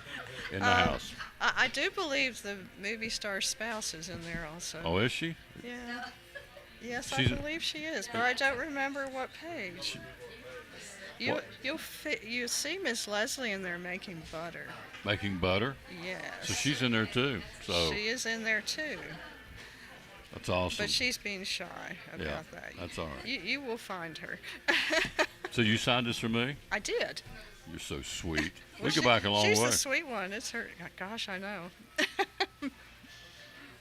in the house. I do believe the movie star spouse is in there also. Oh, is she? Yeah. Yes, She's I believe she is, but I don't remember what page. You see Miss Leslie in there making butter. Making butter? Yes. So she's in there too. So she is in there too. That's awesome. But she's being shy about that. That's all right. You will find her. So you signed this for me? I did. You're so sweet. Well, We go back a long she's way. the sweet one. It's her. Gosh, I know.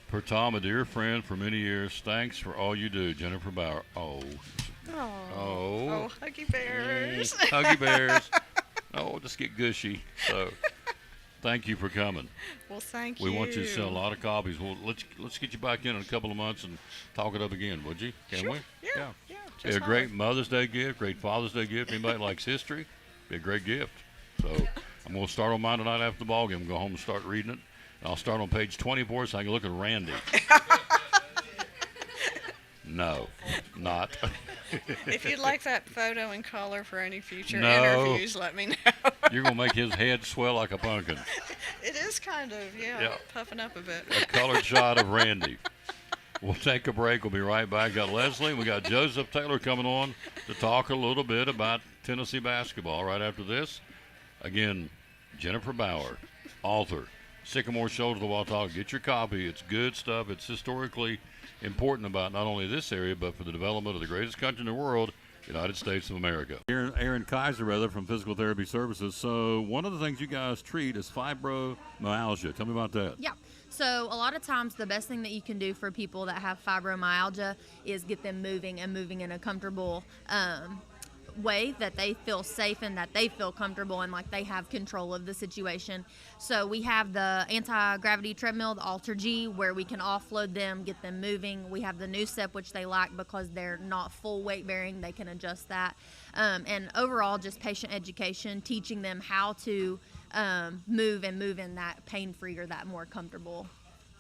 Per Tom, a dear friend for many years. Thanks for all you do, Jennifer Bauer. Oh, Huggy Bears. Huggy Bears. Oh, just get gushy. So, thank you for coming. Well, thank We you. want you to sell a lot of copies. Well, let's get you back in a couple of months and talk it up again, would you? Can Sure. we? Yeah. Be a great Mother's Day gift, great Father's Day gift. Anybody likes history, be a great gift. So I'm going to start on mine tonight after the ball game. Go home and start reading it. And I'll start on page 24 so I can look at Randy. No, not. If you'd like that photo in color for any future No. interviews, let me know. You're going to make his head swell like a pumpkin. It is kind of, puffing up a bit. A colored shot of Randy. We'll take a break. We'll be right back. Got Leslie. We got Joseph Taylor coming on to talk a little bit about Tennessee basketball right after this. Again, Jennifer Bauer, author, Sycamore Shoals of the Watauga. Get your copy. It's good stuff. It's historically important about not only this area, but for the development of the greatest country in the world, United States of America. Aaron Kaiser, from Physical Therapy Services. So one of the things you guys treat is fibromyalgia. Tell me about that. Yeah. So a lot of times the best thing that you can do for people that have fibromyalgia is get them moving in a comfortable way that they feel safe and that they feel comfortable and like they have control of the situation. So we have the anti-gravity treadmill, the Alter G, where we can offload them, get them moving. We have the new step, which they like because they're not full weight bearing. They can adjust that. And overall, just patient education, teaching them how to move in that pain-free or that more comfortable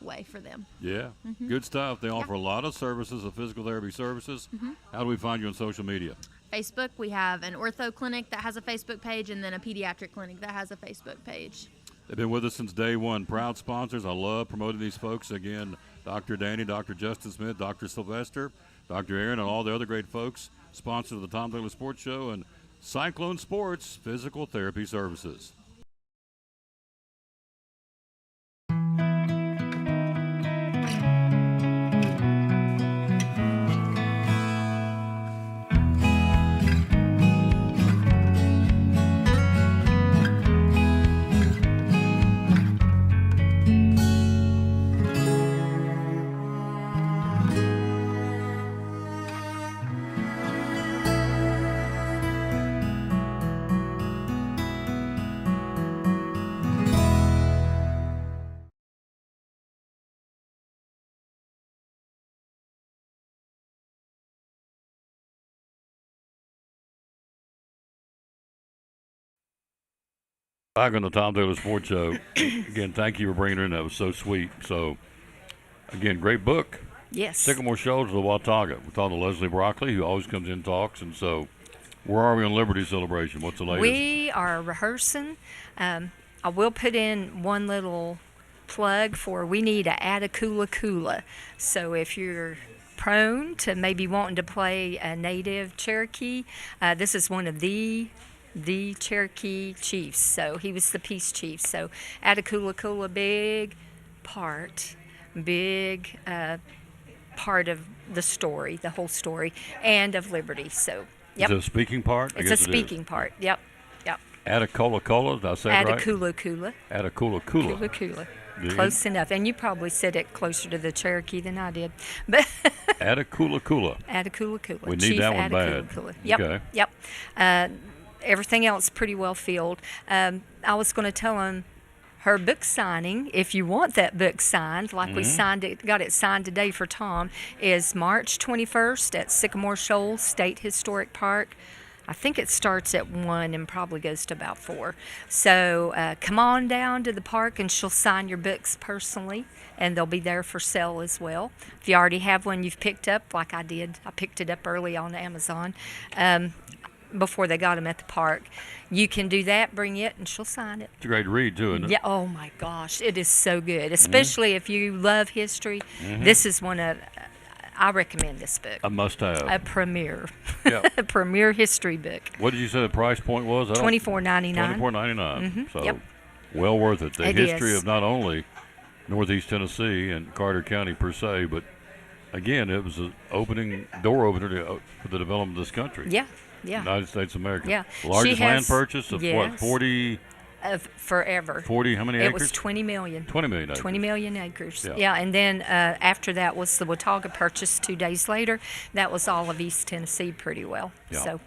way for them. Yeah, Mhm. good stuff. They offer a lot of services of physical therapy services. Mhm. How do we find you on social media? Facebook, we have an ortho clinic that has a Facebook page and then a pediatric clinic that has a Facebook page. They've been with us since day one. Proud sponsors. I love promoting these folks. Again, Dr. Danny, Dr. Justin Smith, Dr. Sylvester, Dr. Aaron, and all the other great folks. Sponsors of the Tom Taylor Sports Show and Cyclone Sports Physical Therapy Services. Back on the Tom Taylor Sports Show. Again, thank you for bringing her in. That was so sweet. So, again, great book. Yes. Sycamore Shoals of the Watauga. We're talking to Leslie Broccoli, who always comes in and talks. And so, where are we on Liberty Celebration? What's the latest? We are rehearsing. I will put in one little plug for we need a Attacula Kula. So if you're prone to maybe wanting to play a native Cherokee, this is one of the Cherokee chiefs. So he was the peace chief. So Attacula Kula, big part of the story, the whole story, and of Liberty. So, yep. Is it a speaking part? It's a speaking part. Yep. Atakula, did I say it right? Atakula. Atakula. Kula. Close enough. And you probably said it closer to the Cherokee than I did. But Atakula. Atakula. We need Chief that one bad. Yep. Okay. Yep. Everything else pretty well filled. I was going to tell him her book signing, if you want that book signed, like we signed it, got it signed today for Tom, is March 21st at Sycamore Shoals State Historic Park. I think it starts at 1 and probably goes to about 4. So come on down to the park and she'll sign your books personally, and they'll be there for sale as well. If you already have one you've picked up, like I did, I picked it up early on Amazon before they got them at the park. You can do that, bring it, and she'll sign it. It's a great read, too, isn't it? Yeah, oh my gosh, it is so good, especially if you love history. This is one of... I recommend this book. A must-have. A premier. Yep. A premier history book. What did you say the price point was? $24.99. $24.99. So Yep. well worth it. The It history is. of not only Northeast Tennessee and Carter County per se, but again, it was an door opener for the development of this country. Yeah. United States of America. Yeah. Largest She land has- purchase of what, yes. 40? Of forever. 40, how many It acres? was 20 million. 20 million acres. 20 million acres. Yeah. Yeah, and then after that was the Watauga purchase 2 days later. That was all of East Tennessee pretty well. Yeah. So,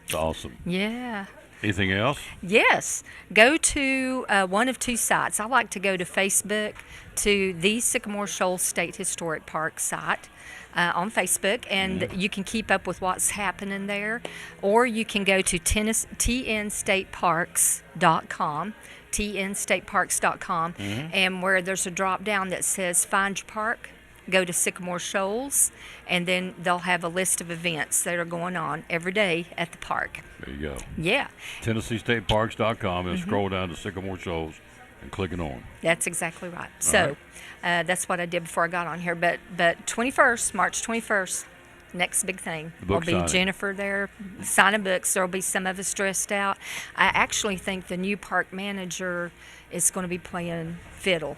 It's awesome. yeah. Anything else? Yes. Go to one of 2 sites. I like to go to Facebook to the Sycamore Shoals State Historic Park site on Facebook, and you can keep up with what's happening there. Or you can go to tnstateparks.com, tnstateparks.com, and where there's a drop down that says Find Your Park, go to Sycamore Shoals, and then they'll have a list of events that are going on every day at the park. There you go. Yeah. TennesseeStateParks.com and scroll down to Sycamore Shoals and click it on. That's exactly right. So that's what I did before I got on here. But 21st, March 21st, next big thing. The Will book be signing. Jennifer there signing books. There'll be some of us dressed out. I actually think the new park manager is going to be playing fiddle.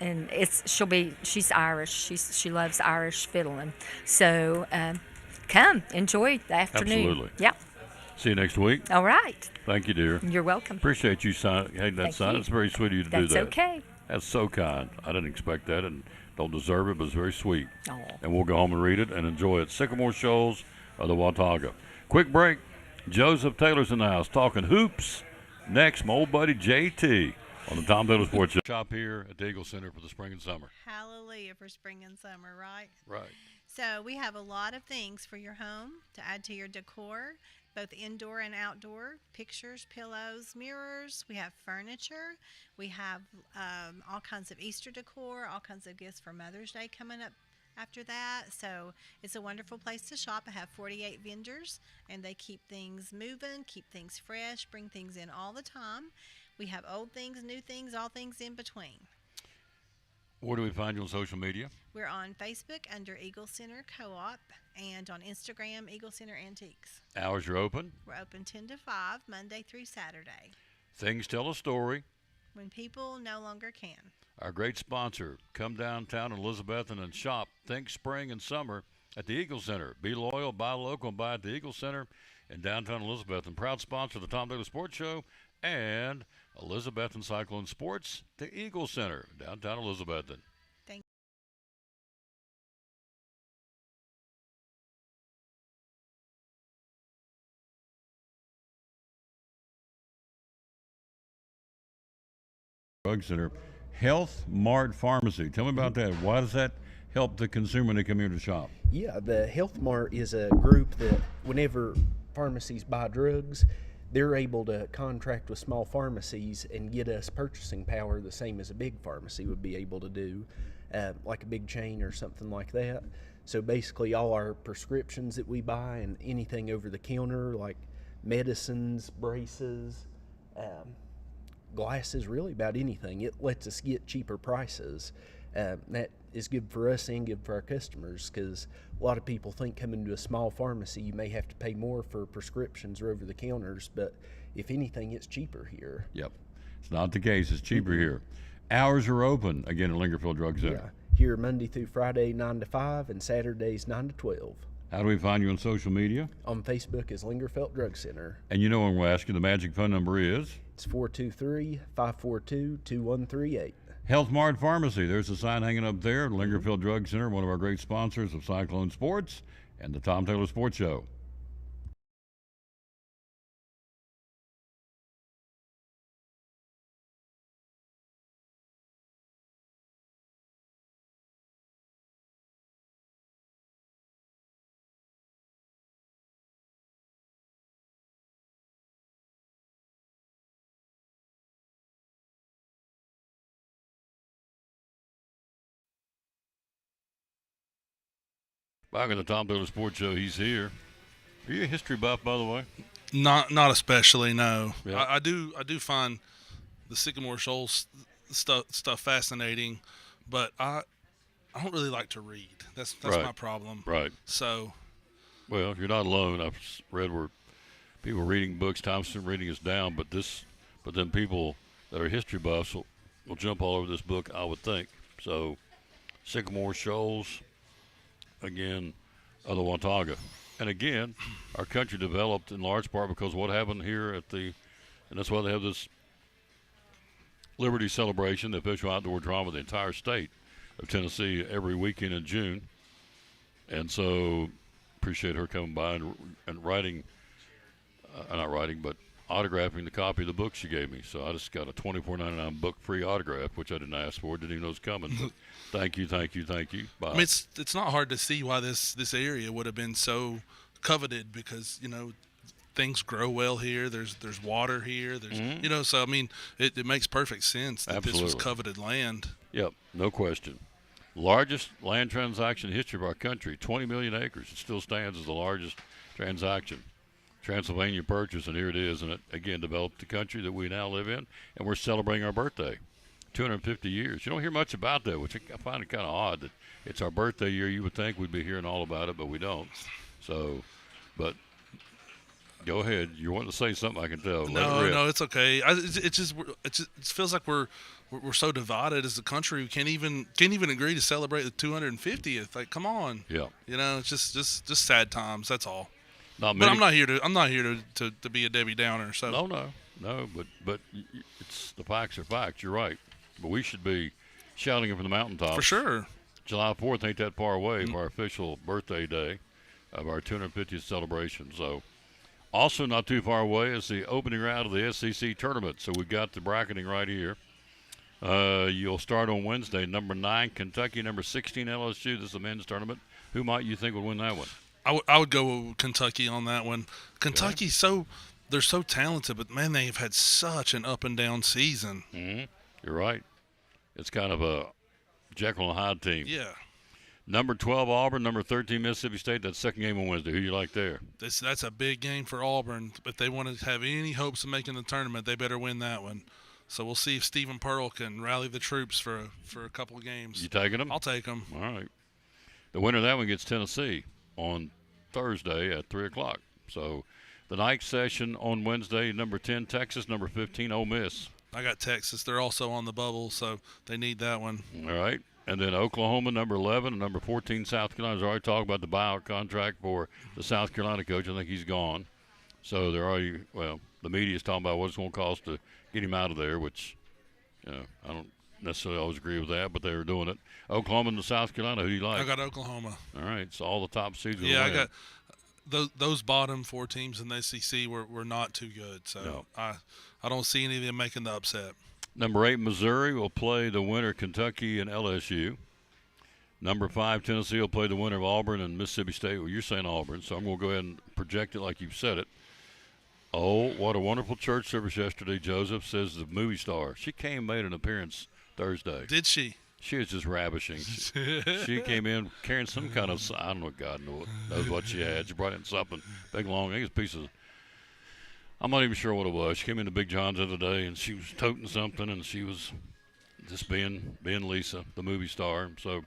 And she's Irish. She loves Irish fiddling. So come, enjoy the afternoon. Absolutely. Yeah. See you next week. All right. Thank you, dear. You're welcome. Appreciate you having that Thank sign. you. It's very sweet of you to do That's that. okay. That's so kind. I didn't expect that and don't deserve it, but it's very sweet. Aw. And we'll go home and read it and enjoy it. Sycamore Shoals of the Watauga. Quick break. Joseph Taylor's in the house talking hoops. Next, my old buddy JT on the Tom Taylor Sports Show. Shop here at the Eagle Center for the spring and summer. Hallelujah for spring and summer, right? Right. So we have a lot of things for your home to add to your decor, both indoor and outdoor. Pictures, pillows, mirrors. We have furniture. We have all kinds of Easter decor, all kinds of gifts for Mother's Day coming up after that. So it's a wonderful place to shop. I have 48 vendors, and they keep things moving, keep things fresh, bring things in all the time. We have old things, new things, all things in between. Where do we find you on social media? We're on Facebook under Eagle Center Co-op and on Instagram, Eagle Center Antiques. Hours are open. We're open 10 to 5, Monday through Saturday, Things tell a story. when people no longer can. Our great sponsor. Come downtown in Elizabethton and shop. Think spring and summer at the Eagle Center. Be loyal, buy local, and buy at the Eagle Center in downtown Elizabethton. Proud sponsor of the Tom Taylor Sports Show and Elizabethton Cyclone Sports, the Eagle Center, downtown Elizabethton. Thank Drug Center. Health Mart Pharmacy. Tell me about that. Why does that help the consumer when they come here to shop? Yeah, the Health Mart is a group that whenever pharmacies buy drugs, they're able to contract with small pharmacies and get us purchasing power the same as a big pharmacy would be able to do, like a big chain or something like that. So basically all our prescriptions that we buy and anything over the counter like medicines, braces, glasses, really about anything, it lets us get cheaper prices. That is good for us and good for our customers, because a lot of people think coming to a small pharmacy you may have to pay more for prescriptions or over the counters, but if anything, it's cheaper here. Yep. It's not the case. It's cheaper here. Hours are open, again, at Lingerfield Drug Center. Yeah, here Monday through Friday 9 to 5 and Saturdays 9 to 12. How do we find you on social media? On Facebook is Lingerfelt Drug Center. And you know when we'll ask you, the magic phone number is? It's 423-542-2138. Health Mart Pharmacy. There's a sign hanging up there. Lingerfeld Drug Center, one of our great sponsors of Cyclone Sports and the Tom Taylor Sports Show. Back in the Tom Taylor Sports Show, he's here. Are you a history buff, by the way? Not especially, no. Yeah. I do find the Sycamore Shoals stuff fascinating, but I don't really like to read. That's Right. my problem. Right. So, Well, you're not alone. I've read where people reading books, Thompson reading is down, but then people that are history buffs will jump all over this book, I would think. So, Sycamore Shoals, again, the Watauga. And again, our country developed in large part because what happened here and that's why they have this Liberty Celebration, the official outdoor drama of the entire state of Tennessee every weekend in June. And so, appreciate her coming by and writing, not writing, but autographing the copy of the book she gave me. So I just got a $24.99 book free autograph, which I didn't ask for, didn't even know it was coming. But thank you. Bye. I mean, it's not hard to see why this area would have been so coveted because, things grow well here. There's water here. There's so I mean, it makes perfect sense that this was coveted land. Yep, no question. Largest land transaction in the history of our country, 20 million acres. It still stands as the largest transaction. Transylvania Purchase, and here it is, and it again developed the country that we now live in, and we're celebrating our birthday, 250 years. You don't hear much about that, which I find it kind of odd that it's our birthday year. You would think we'd be hearing all about it, but we don't. So, but go ahead. You want to say something? I can tell. No, it's okay. It just feels like we're so divided as a country. We can't even agree to celebrate the 250th. Like, come on. Yeah. It's just sad times. That's all. Not but many. I'm not here to be a Debbie Downer. So no. But it's the facts are facts. You're right. But we should be shouting it from the mountaintops. For sure. July 4th ain't that far away for our official birthday day of our 250th celebration. So, also not too far away is the opening round of the SEC tournament. So we've got the bracketing right here. You'll start on Wednesday. Number 9 Kentucky, number 16 LSU. This is the men's tournament. Who might you think would win that one? I would go with Kentucky on that one. Kentucky, they're so talented, but man, they've had such an up and down season. Mm-hmm. You're right. It's kind of a Jekyll and Hyde team. Yeah. Number 12 Auburn, number 13 Mississippi State. That's second game on Wednesday. Who you like there? That's a big game for Auburn. If they want to have any hopes of making the tournament, they better win that one. So we'll see if Stephen Pearl can rally the troops for a couple of games. You taking them? I'll take them. All right. The winner of that one gets Tennessee on Thursday at 3 o'clock. So the night session on Wednesday, number 10 Texas, number 15 Ole Miss. I got Texas. They're also on the bubble, so they need that one. All right. And then Oklahoma, number 11, and number 14 South Carolina. There's already talked about the buyout contract for the South Carolina coach. I think he's gone. So they're already, the media is talking about what it's going to cost to get him out of there, which, I don't necessarily always agree with that, but they were doing it. Oklahoma and South Carolina, who do you like? I got Oklahoma. All right, so all the top seeds will Yeah, win. I got those bottom 4 teams in the SEC were not too good, so No. I don't see any of them making the upset. Number 8 Missouri will play the winner Kentucky and LSU. Number 5 Tennessee will play the winner of Auburn and Mississippi State. Well, you're saying Auburn, so I'm going to go ahead and project it like you've said it. Oh, what a wonderful church service yesterday, Joseph, says the movie star. She came and made an appearance Thursday. Did she? She was just ravishing. She came in carrying some kind of, I don't know, God knows what she had. She brought in something big, long, I think it's a piece of, I'm not even sure what it was. She came into Big John's the other day, and she was toting something, and she was just being Lisa, the movie star. So,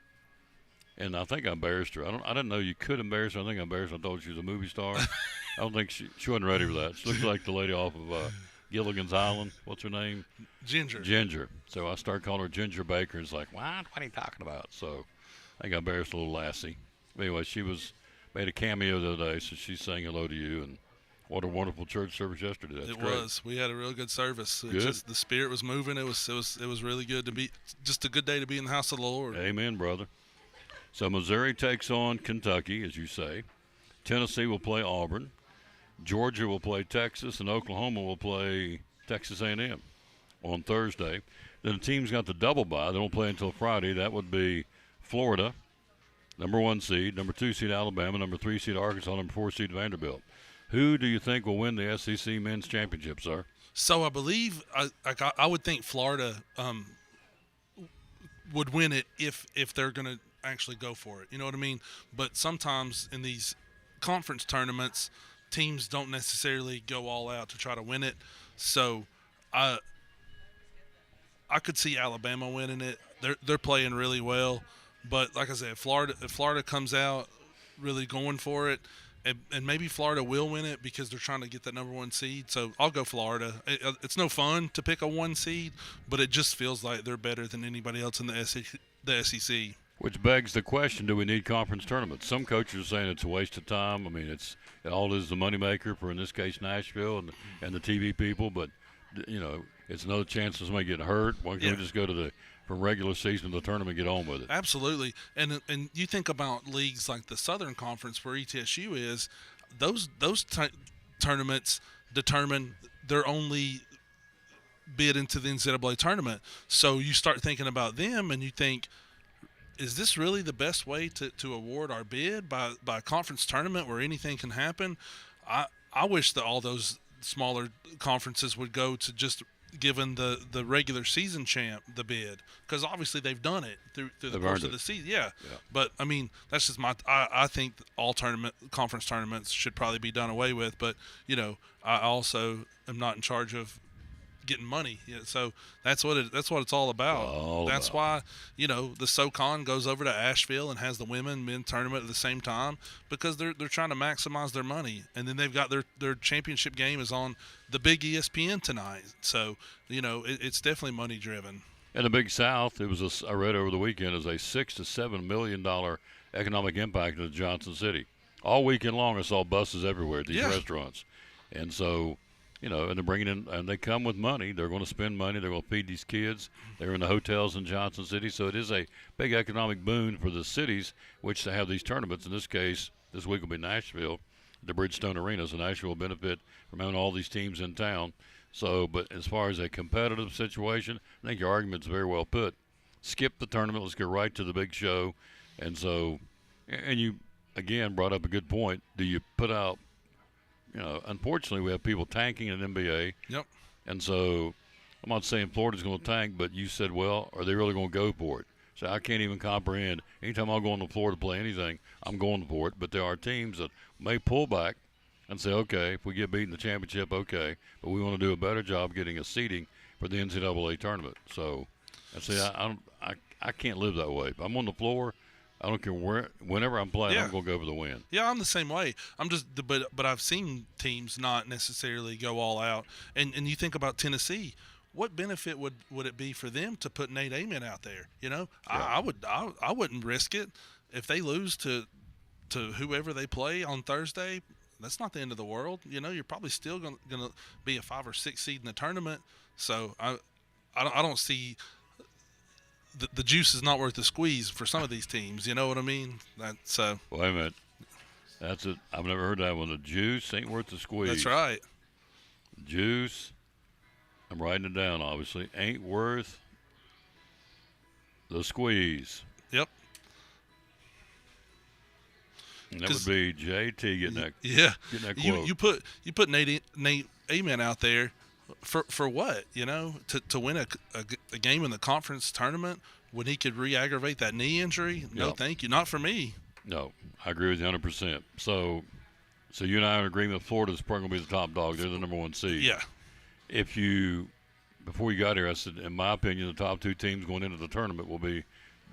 and I think I embarrassed her. I didn't know you could embarrass her. I think I embarrassed her. I told her she was a movie star. I don't think she wasn't ready for that. She looked like the lady off of Gilligan's Island. What's her name? Ginger. So I started calling her Ginger Baker. And it's like, what are you talking about? So I think I embarrassed a little lassie. Anyway, she was made a cameo the other day, so she's saying hello to you. And what a wonderful church service yesterday. That's It great. was. We had a real good service. Good. Just, the spirit was moving. It was really good to be. Just a good day to be in the house of the Lord. Amen, brother. So Missouri takes on Kentucky, as you say. Tennessee will play Auburn. Georgia will play Texas, and Oklahoma will play Texas A&M on Thursday. Then the team's got the double bye. They don't play until Friday. That would be Florida, number 1 seed, number 2 seed Alabama, number 3 seed Arkansas, number 4 seed Vanderbilt. Who do you think will win the SEC men's championship, sir? So I believe I would think Florida would win it if they're going to actually go for it. You know what I mean? But sometimes in these conference tournaments, teams don't necessarily go all out to try to win it. So I could see Alabama winning it. They're playing really well. But like I said, if Florida comes out really going for it, and maybe Florida will win it because they're trying to get that number 1 seed. So I'll go Florida. It's no fun to pick a 1 seed, but it just feels like they're better than anybody else in the SEC. Which begs the question, do we need conference tournaments? Some coaches are saying it's a waste of time. I mean, it all is the moneymaker for, in this case, Nashville and the TV people. But, you know, it's another chance of somebody getting hurt. Why can't we just go to from regular season to the tournament and get on with it? Absolutely. And you think about leagues like the Southern Conference where ETSU is, those tournaments determine their only bid into the NCAA tournament. So you start thinking about them and you think, is this really the best way to award our bid by a conference tournament where anything can happen? I wish that all those smaller conferences would go to just giving the regular season champ the bid, because obviously they've done it through the course of the season. Yeah. But I mean, that's just I think all conference tournaments should probably be done away with. But you know, I also am not in charge of getting money. So that's what it's all about. That's why, you know, the SoCon goes over to Asheville and has the men tournament at the same time, because they're trying to maximize their money. And then they've got their championship game is on the big ESPN tonight. So, you know, it's definitely money driven. In the Big South, I read over the weekend, is a $6 to $7 million economic impact in Johnson City. All weekend long, I saw buses everywhere at these restaurants. And so, you know, and they're bringing in, and they come with money. They're going to spend money. They're going to feed these kids. They're in the hotels in Johnson City. So it is a big economic boon for the cities which to have these tournaments. In this case, this week will be Nashville, the Bridgestone Arena. So Nashville will benefit from having all these teams in town. So, but as far as a competitive situation, I think your argument's very well put. Skip the tournament. Let's go right to the big show. And so, and you, again, brought up a good point. Do you put out, you know, unfortunately, we have people tanking in NBA. Yep. And so I'm not saying Florida's going to tank, but you said, well, are they really going to go for it? So I can't even comprehend. Anytime I'll go on the floor to play anything, I'm going for it. But there are teams that may pull back and say, okay, if we get beat in the championship, okay, but we want to do a better job getting a seeding for the NCAA tournament. So I say I can't live that way. If I'm on the floor, I don't care whenever I'm playing, I'm going to go for the win. Yeah, I'm the same way. But I've seen teams not necessarily go all out. And you think about Tennessee, what benefit would it be for them to put Nate Amen out there? You know, I wouldn't risk it. If they lose to whoever they play on Thursday, that's not the end of the world. You know, you're probably still going to be a 5 or 6 seed in the tournament. So I don't see. The juice is not worth the squeeze for some of these teams. You know what I mean? Wait a minute. That's it. I've never heard that one. The juice ain't worth the squeeze. That's right. Juice, I'm writing it down, obviously, ain't worth the squeeze. Yep. And that would be JT getting that. Yeah. Getting that quote. You put Nate Amen out there. For what, you know, to win a game in the conference tournament when he could re-aggravate that knee injury? No, thank you. Not for me. No, I agree with you 100%. So you and I are in agreement. Florida's probably going to be the top dog. They're the number 1 seed. Yeah. Before you got here, I said, in my opinion, the top 2 teams going into the tournament will be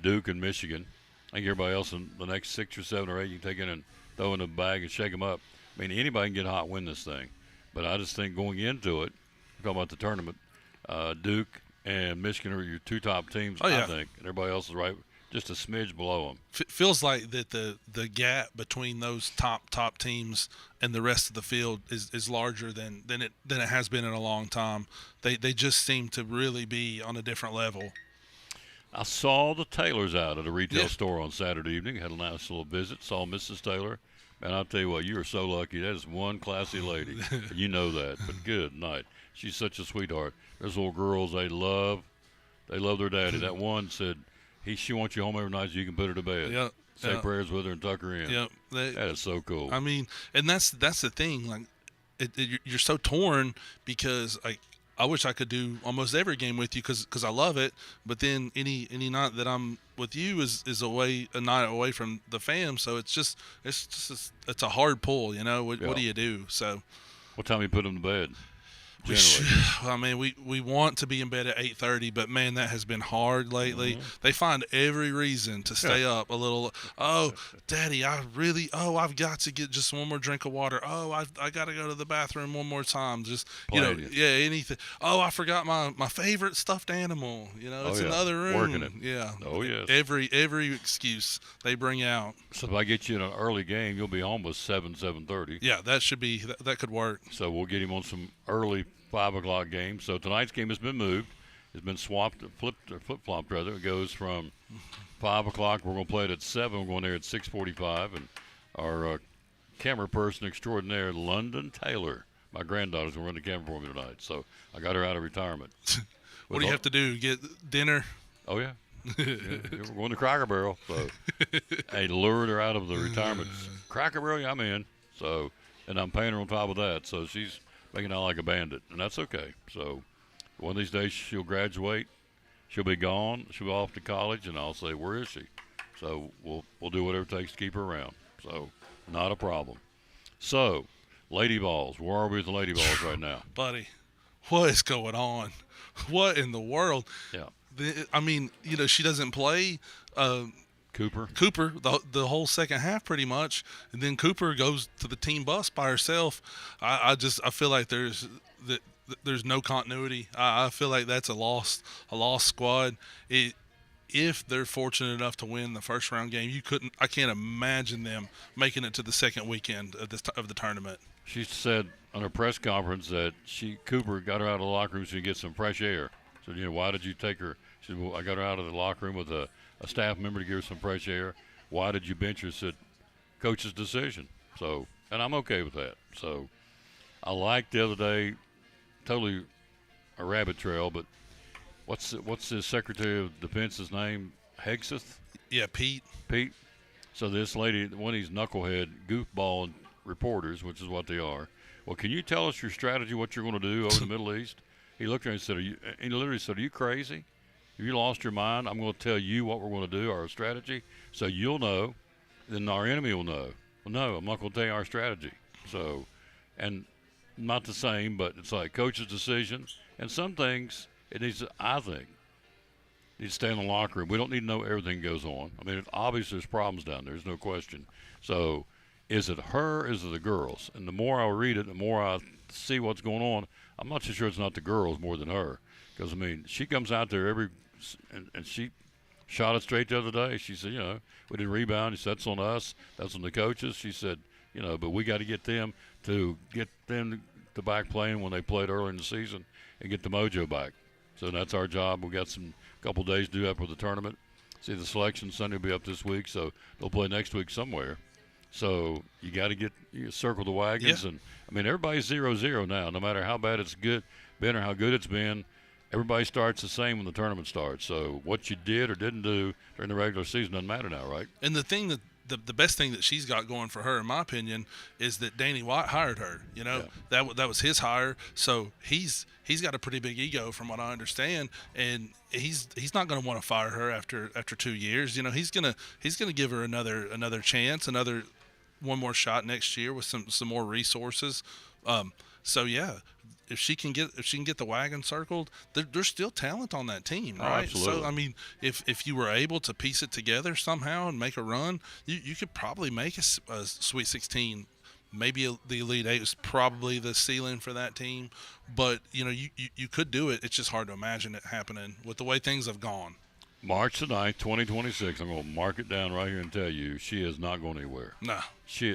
Duke and Michigan. I think everybody else in the next 6 or 7 or 8 you can take in and throw in a bag and shake them up. I mean, anybody can get hot, win this thing. But I just think going into it, talking about the tournament, Duke and Michigan are your 2 top teams, I think. And everybody else is right just a smidge below them. Feels like that the gap between those top teams and the rest of the field is larger than it has been in a long time. They just seem to really be on a different level. I saw the Taylors out at a retail store on Saturday evening. Had a nice little visit. Saw Mrs. Taylor. And I'll tell you what, you are so lucky. That is one classy lady. You know that. But good night. She's such a sweetheart. Those little girls, they love their daddy. That one said she wants you home every night so you can put her to bed. Yep. Say prayers with her and tuck her in. Yep. That is so cool. I mean, and that's the thing. Like, you're so torn because I wish I could do almost every game with you because I love it. But then any night that I'm with you is a night away from the fam. So it's a hard pull, you know. What do you do? So, what time you put them to bed? I mean, we want to be in bed at 8:30, but man, that has been hard lately. Mm-hmm. They find every reason to stay up a little. Oh, Daddy, I've got to get just one more drink of water. Oh, I got to go to the bathroom one more time. Just anything. Oh, I forgot my favorite stuffed animal. You know, it's in the other room. Working it. Yeah. Oh yes. Every excuse they bring out. So if I get you in an early game, you'll be home with 7:30. Yeah, that could work. So we'll get him on some early 5 o'clock game. So tonight's game has been moved. It's been flip-flopped rather. It goes from 5 o'clock. We're going to play it at 7. We're going there at 6:45. And our camera person extraordinaire, London Taylor, my granddaughter's going to run the camera for me tonight. So I got her out of retirement. What do you have to do? Get dinner? Oh, yeah. We're going to Cracker Barrel. So I lured her out of the retirement. Cracker Barrel, I'm in. So, and I'm paying her on top of that. So she's making out like a bandit, and that's okay. So one of these days she'll graduate, she'll be gone, she'll be off to college, and I'll say, where is she? So we'll do whatever it takes to keep her around. So not a problem. So Lady Balls, where are we with the Lady Balls right now? Buddy, what is going on? What in the world? Yeah. I mean, you know, she doesn't play Cooper the whole second half pretty much, and then Cooper goes to the team bus by herself. I feel like there's no continuity. I feel like that's a lost squad. If they're fortunate enough to win the first round game, I can't imagine them making it to the second weekend of the tournament. She said on her press conference that Cooper got her out of the locker room so she could get some fresh air. So, you know, why did you take her? She said, well, I got her out of the locker room with a staff member to give her some fresh air. Why did you bench her? Said, coach's decision. So, and I'm okay with that. So, I liked the other day, totally a rabbit trail, but what's the Secretary of Defense's name? Hegseth? Yeah, Pete. So this lady, one of these knucklehead goofball reporters, which is what they are. Well, can you tell us your strategy, what you're going to do over the Middle East? He looked at her and said, he literally said, are you crazy? If you lost your mind, I'm going to tell you what we're going to do, our strategy, so you'll know, then our enemy will know. Well, no, I'm not going to tell you our strategy. So, and not the same, but it's like coach's decision. And some things, it needs to, I think, needs to stay in the locker room. We don't need to know everything goes on. I mean, obviously there's problems down there. There's no question. So is it her, is it the girls? And the more I read it, the more I see what's going on, I'm not so sure it's not the girls more than her. Because, I mean, she comes out there and she shot it straight the other day. She said, you know, we didn't rebound. She said, that's on us. That's on the coaches. She said, you know, but we got to get them to back playing when they played early in the season and get the mojo back. So that's our job. We got a couple days to do that for the tournament. See, the selection Sunday will be up this week, so they'll play next week somewhere. So you got to circle the wagons. Yeah. And, I mean, everybody's 0-0 now. No matter how bad it's been or how good it's been, everybody starts the same when the tournament starts. So what you did or didn't do during the regular season doesn't matter now, right? And the thing that the best thing that she's got going for her, in my opinion, is that Danny White hired her. You know, that was his hire. So he's got a pretty big ego, from what I understand, and he's not going to want to fire her after 2 years. You know, he's gonna give her another chance, one more shot next year with some more resources. So yeah, if she can get the wagon circled, there's still talent on that team, right? Oh, absolutely. So I mean, if you were able to piece it together somehow and make a run, you could probably make a Sweet 16. Maybe the Elite Eight was probably the ceiling for that team, but you know you could do it. It's just hard to imagine it happening with the way things have gone. March the 9th, 2026. I'm going to mark it down right here and tell you she is not going anywhere. No.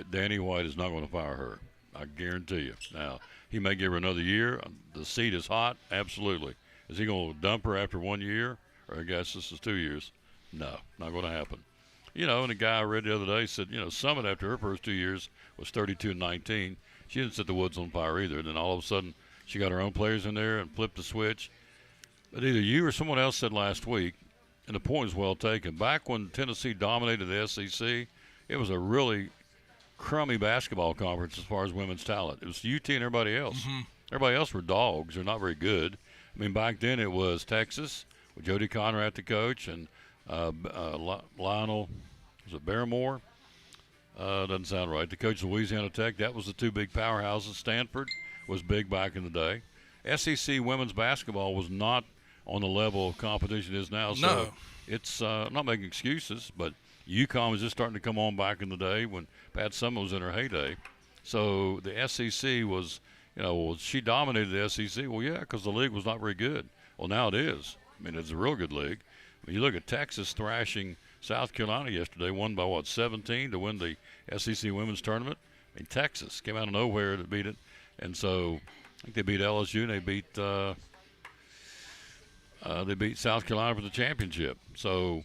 Danny White is not going to fire her. I guarantee you. Now, he may give her another year. The seat is hot. Absolutely. Is he going to dump her after 1 year? Or I guess this is 2 years. No, not going to happen. You know, and a guy I read the other day said, you know, Summit after her first 2 years was 32-19. She didn't set the woods on fire either. Then all of a sudden, she got her own players in there and flipped the switch. But either you or someone else said last week, and the point is well taken, back when Tennessee dominated the SEC, it was a really crummy basketball conference as far as women's talent. It was UT and everybody else. Mm-hmm. Everybody else were dogs. They're not very good. I mean, back then it was Texas with Jody Conrad the coach and Lionel, was it Barrymore? Doesn't sound right. The coach of Louisiana Tech. That was the two big powerhouses. Stanford was big back in the day. SEC women's basketball was not on the level of competition it is now. So No. it's I'm not making excuses, but UConn was just starting to come on back in the day when Pat Summitt was in her heyday. So the SEC was, you know, well, she dominated the SEC. Well, yeah, because the league was not very good. Well, now it is. I mean, it's a real good league. When you look at Texas thrashing South Carolina yesterday, won by, 17 to win the SEC women's tournament? I mean, Texas came out of nowhere to beat it. And so I think they beat LSU and they beat South Carolina for the championship. So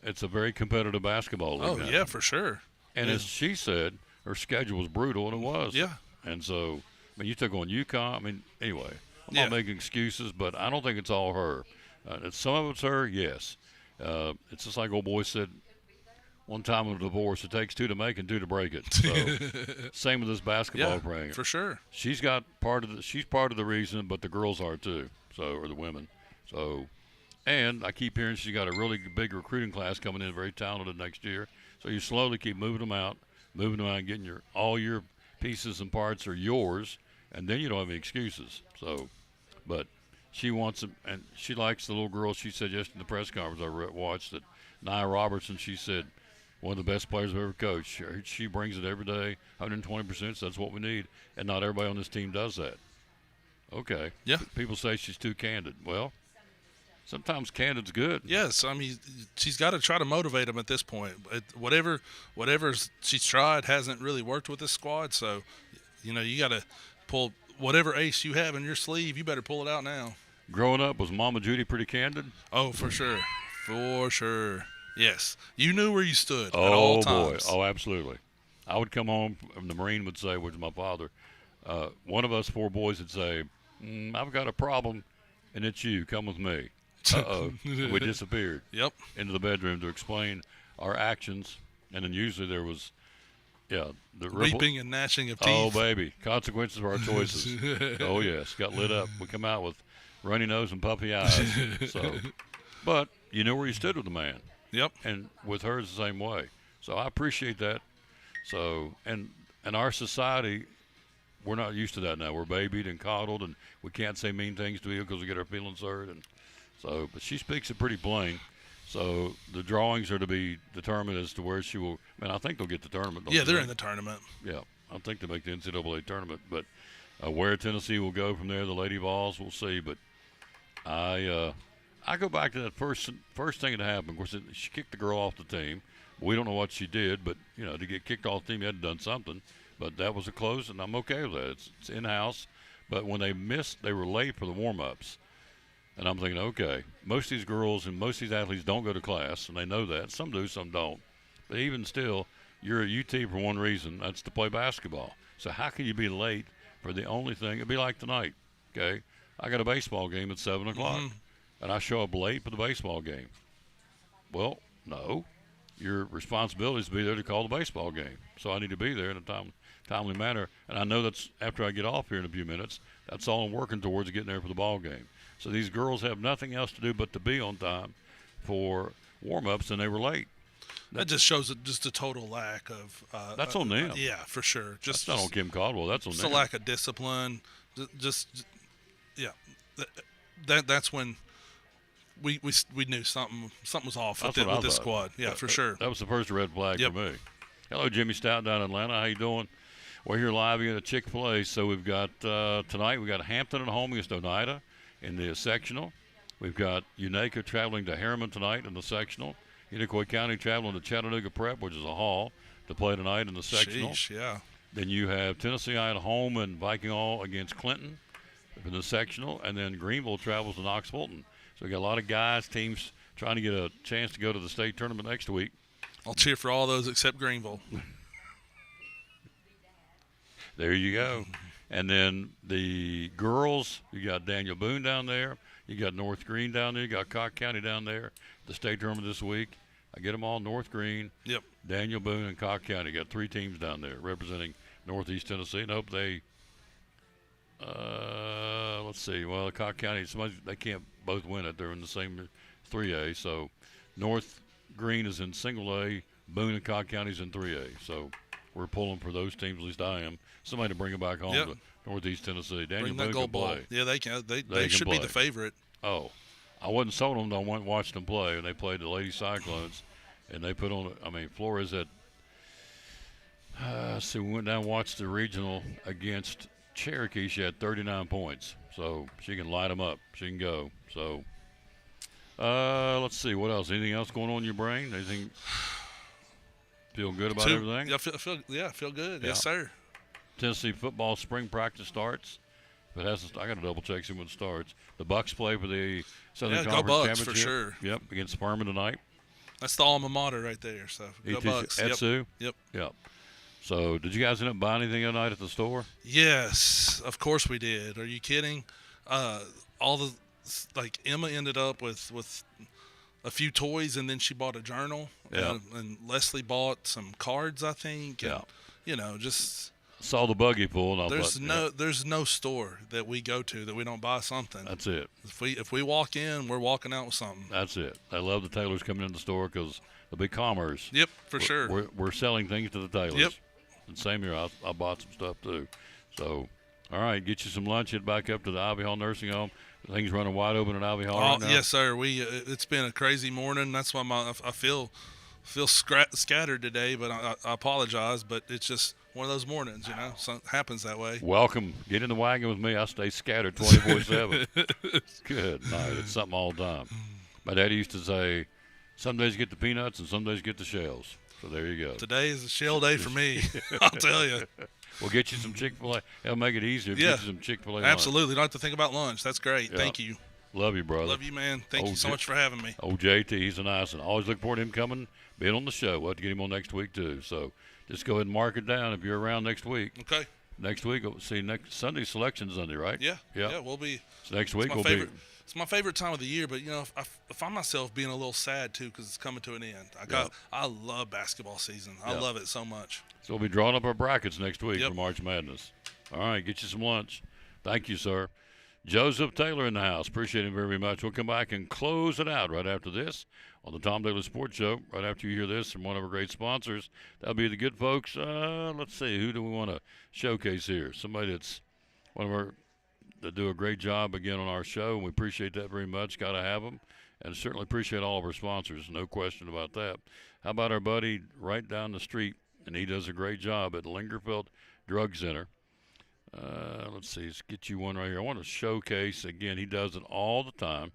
it's a very competitive basketball league. Oh, now. yeah, for sure. And Yeah. as she said, her schedule was brutal, and it was. Yeah. And so, I mean, you took on UConn. I mean, anyway, I'm Yeah. not making excuses, but I don't think it's all her. Some of it's her, yes. It's just like old boy said one time in a divorce, it takes two to make and two to break it. So, same with this basketball Yeah, program. for sure. She's part of the reason, but the girls are too. So, or the women. So, and I keep hearing she's got a really big recruiting class coming in, very talented next year. So you slowly keep moving them out, and getting all your pieces and parts are yours, and then you don't have any excuses. So, but she wants them, and she likes the little girl. She said yesterday in the press conference I watched that Nia Robertson. She said one of the best players I've ever coached. She brings it every day, 120%. So that's what we need, and not everybody on this team does that. Okay. Yeah. People say she's too candid. Well, sometimes candid's good. Yes, I mean, she's got to try to motivate them at this point. Whatever she's tried hasn't really worked with this squad. So, you know, you got to pull whatever ace you have in your sleeve. You better pull it out now. Growing up, was Mama Judy pretty candid? Oh, for sure. For sure. Yes. You knew where you stood at Oh, all boy. times. Oh, absolutely. I would come home, and the Marine would say, which is my father, one of us four boys would say, I've got a problem, and it's you. Come with me. Uh-oh. We disappeared. Yep. Into the bedroom to explain our actions, and then usually there was, the Weeping and gnashing of teeth. Oh, baby. Consequences of our choices. Oh, yes. Got lit up. We come out with runny nose and puffy eyes. So, but you know where you stood with the man. Yep. And with her, it's the same way. So I appreciate that. So, and our society, we're not used to that now. We're babied and coddled, and we can't say mean things to you because we get our feelings hurt. And so, but she speaks it pretty plain. So the drawings are to be determined as to where she will. I think they'll get the tournament. Yeah, they're in the tournament. Yeah, I think they'll make the NCAA tournament. But where Tennessee will go from there, the Lady Vols, we'll see. But I go back to that first thing that happened. Of course, she kicked the girl off the team. We don't know what she did, but you know, to get kicked off the team, you had done something. But that was a close, and I'm okay with that. It's in-house. But when they missed, they were late for the warm-ups. And I'm thinking, okay, most of these girls and most of these athletes don't go to class, and they know that. Some do, some don't. But even still, you're at UT for one reason. That's to play basketball. So how can you be late for the only thing? It'd be like tonight, okay? I got a baseball game at 7 o'clock, and I show up late for the baseball game. Well, no. Your responsibility is to be there to call the baseball game. So I need to be there in a timely manner. And I know that's after I get off here in a few minutes. That's all I'm working towards, getting there for the ball game. So these girls have nothing else to do but to be on time for warm-ups, and they were late. That just shows just a total lack of. That's on them. Yeah, for sure. That's not on Kim Caldwell. That's on just them. a lack of discipline. Yeah. That's when we knew something was off with this squad. Yeah, for sure. That was the first red flag for me. Hello, Jimmy Stout down in Atlanta. How you doing? We're here live again at Chick-fil-A. So we've got tonight we got Hampton at home against Oneida in the sectional. We've got Unaka traveling to Harriman tonight in the sectional. Unicoi County traveling to Chattanooga Prep, which is a hall, to play tonight in the sectional. Sheesh, yeah. Then you have Tennessee at home and Viking Hall against Clinton in the sectional, and then Greenville travels to Knox Fulton. So we got a lot of guys, teams trying to get a chance to go to the state tournament next week. I'll cheer for all those except Greenville. There you go. And then the girls, you got Daniel Boone down there. You got North Green down there. You got Cock County down there. The state tournament this week. I get them all, North Green, Yep. Daniel Boone, and Cock County. Got 3 teams down there representing Northeast Tennessee. And hope they, let's see. Well, Cock County, they can't both win it. They're in the same 3A. So North Green is in single A. Boone and Cock County's in 3A. So we're pulling for those teams, at least I am. Somebody to bring them back home to Northeast Tennessee. Daniel Bring that Boone gold can ball. play. Yeah, they can. They can should play. be the favorite. Oh, I wasn't sold on them. I went and watched them play, and they played the Lady Cyclones, and they put on. I mean, Flores at. We went down and watched the regional against Cherokee. She had 39 points, so she can light them up. She can go. So, let's see what else. Anything else going on in your brain? Anything? Feel good about everything? Yeah, I feel good. Yes, sir. Tennessee football spring practice starts. If it hasn't, I got to double check see when it starts. The Bucks play for the Southern Go Conference Bucks Championship. for sure. Yep, against Sparman tonight. That's the alma mater right there. So go Bucks. Etsu. Yep. Yep. So, did you guys end up buying anything tonight at the store? Yes, of course we did. Are you kidding? Emma ended up with a few toys, and then she bought a journal. Yeah. And Leslie bought some cards, I think. And, just saw the buggy pull. And there's no store that we go to that we don't buy something. That's it. If we walk in, we're walking out with something. That's it. I love the tailors coming in the store because the big commerce. Yep, for sure. We're selling things to the tailors. Yep. And same here, I bought some stuff too. So, all right, get you some lunch. Head back up to the Ivy Hall Nursing Home. Things running wide open at Ivy Hall right now. Yes, sir. It's been a crazy morning. That's why I feel scattered today. But I apologize. But it's just one of those mornings, So it happens that way. Welcome. Get in the wagon with me. I stay scattered 24/7. Good night. It's something all the time. My daddy used to say, some days you get the peanuts and some days you get the shells. So there you go. Today is a shell day for me. I'll tell you. We'll get you some Chick-fil-A. It'll make it easier. Yeah. Get you some Chick-fil-A. Absolutely. Don't have to think about lunch. That's great. Yeah. Thank you. Love you, brother. Love you, man. Thank you so much for having me. JT, he's a nice one. Always look forward to him coming, being on the show. We'll have to get him on next week, too. So just go ahead and mark it down if you're around next week. Okay. Next week, we'll see next Sunday selection Sunday, right? Yeah. Yeah, we'll be. So next week we'll be. It's my favorite time of the year, but I find myself being a little sad too because it's coming to an end. I love basketball season. I love it so much. So we'll be drawing up our brackets next week for March Madness. All right, get you some lunch. Thank you, sir. Joseph Taylor in the house. Appreciate him very much. We'll come back and close it out right after this on the Tom Daly Sports Show. Right after you hear this from one of our great sponsors, that'll be the good folks. Let's see, who do we want to showcase here? Somebody that's one of our that do a great job again on our show, and we appreciate that very much. Got to have them, and certainly appreciate all of our sponsors. No question about that. How about our buddy right down the street, and he does a great job at Lingerfeld Drug Center. Let's see, let's get you one right here. I want to showcase again. He does it all the time,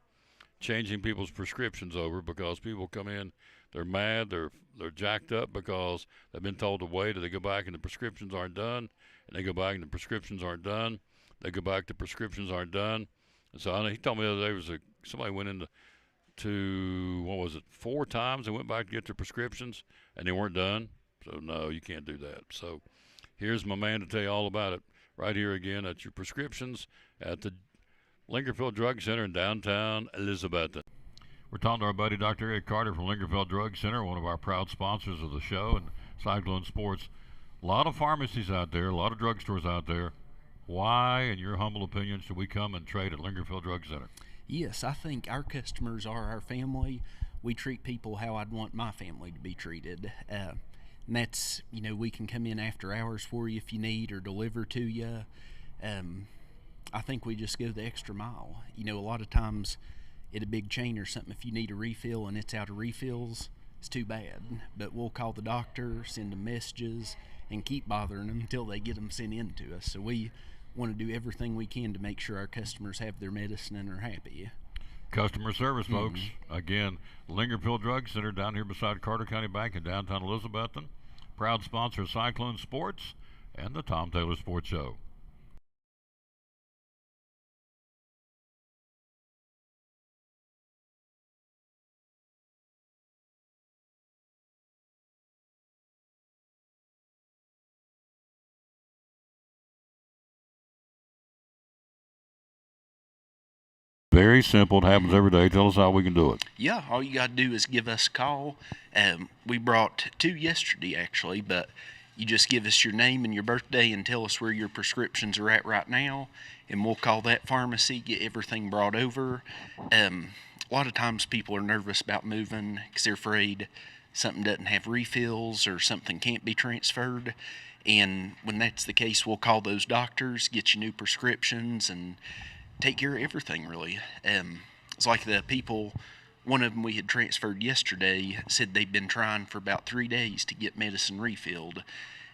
changing people's prescriptions over because people come in, they're mad, they're jacked up because they've been told to wait, or they go back and the prescriptions aren't done, and they go back and the prescriptions aren't done. They go back to prescriptions aren't done. And so I know he told me the other day somebody went into what was it, 4 times and went back to get their prescriptions and they weren't done. So no, you can't do that. So here's my man to tell you all about it right here again at your prescriptions at the Lingerfeld Drug Center in downtown Elizabethton. We're talking to our buddy Dr. Eric Carter from Lingerfeld Drug Center, one of our proud sponsors of the show and Cyclone Sports. A lot of pharmacies out there, a lot of drugstores out there. Why, in your humble opinion, should we come and trade at Lingerfeld Drug Center? Yes, I think our customers are our family. We treat people how I'd want my family to be treated. And that's, we can come in after hours for you if you need or deliver to you. I think we just go the extra mile. A lot of times at a big chain or something, if you need a refill and it's out of refills, it's too bad. But we'll call the doctor, send them messages, and keep bothering them until they get them sent in to us. So we want to do everything we can to make sure our customers have their medicine and are happy. Customer service, folks. Again, Lingerfield Drug Center down here beside Carter County Bank in downtown Elizabethton. Proud sponsor of Cyclone Sports and the Tom Taylor Sports Show. Very simple. It happens every day. Tell us how we can do it. Yeah, all you got to do is give us a call. We brought 2 yesterday, actually, but you just give us your name and your birthday and tell us where your prescriptions are at right now, and we'll call that pharmacy, get everything brought over. A lot of times people are nervous about moving because they're afraid something doesn't have refills or something can't be transferred. And when that's the case, we'll call those doctors, get you new prescriptions, and take care of everything, really. It's like the people, one of them we had transferred yesterday, said they'd been trying for about 3 days to get medicine refilled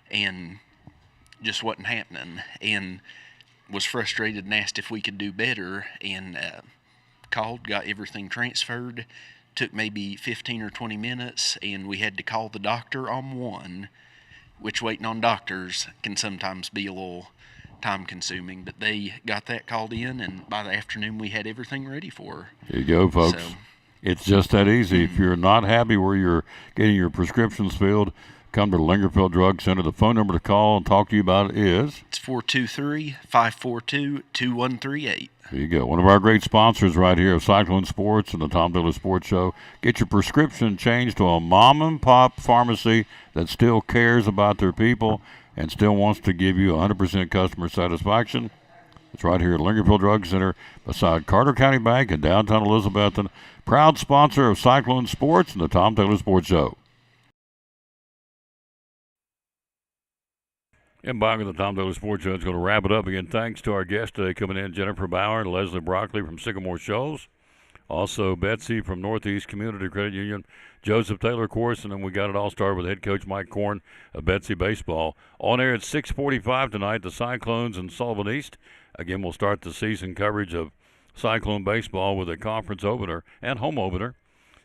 and just wasn't happening, and was frustrated and asked if we could do better, and called, got everything transferred. Took maybe 15 or 20 minutes, and we had to call the doctor on one, which waiting on doctors can sometimes be a little time consuming, but they got that called in, and by the afternoon we had everything ready for her. There you go, folks. So, it's just that easy. If you're not happy where you're getting your prescriptions filled, come to the Lingerfield Drug Center. The phone number to call and talk to you about it is? It's 423-542-2138. There you go. One of our great sponsors right here of Cyclone Sports and the Tom Taylor Sports Show. Get your prescription changed to a mom-and-pop pharmacy that still cares about their people and still wants to give you 100% customer satisfaction. It's right here at Lingerfield Drug Center beside Carter County Bank in downtown Elizabethton. Proud sponsor of Cyclone Sports and the Tom Taylor Sports Show. And back with the Tom Taylor Sports Show, it's going to wrap it up again. Thanks to our guests today coming in, Jennifer Bauer and Leslie Broccoli from Sycamore Shoals. Also, Betsy from Northeast Community Credit Union, Joseph Taylor, of course, and then we got it all started with head coach Mike Korn of Betsy Baseball. On air at 6:45 tonight, the Cyclones in Sullivan East. Again, we'll start the season coverage of Cyclone Baseball with a conference opener and home opener.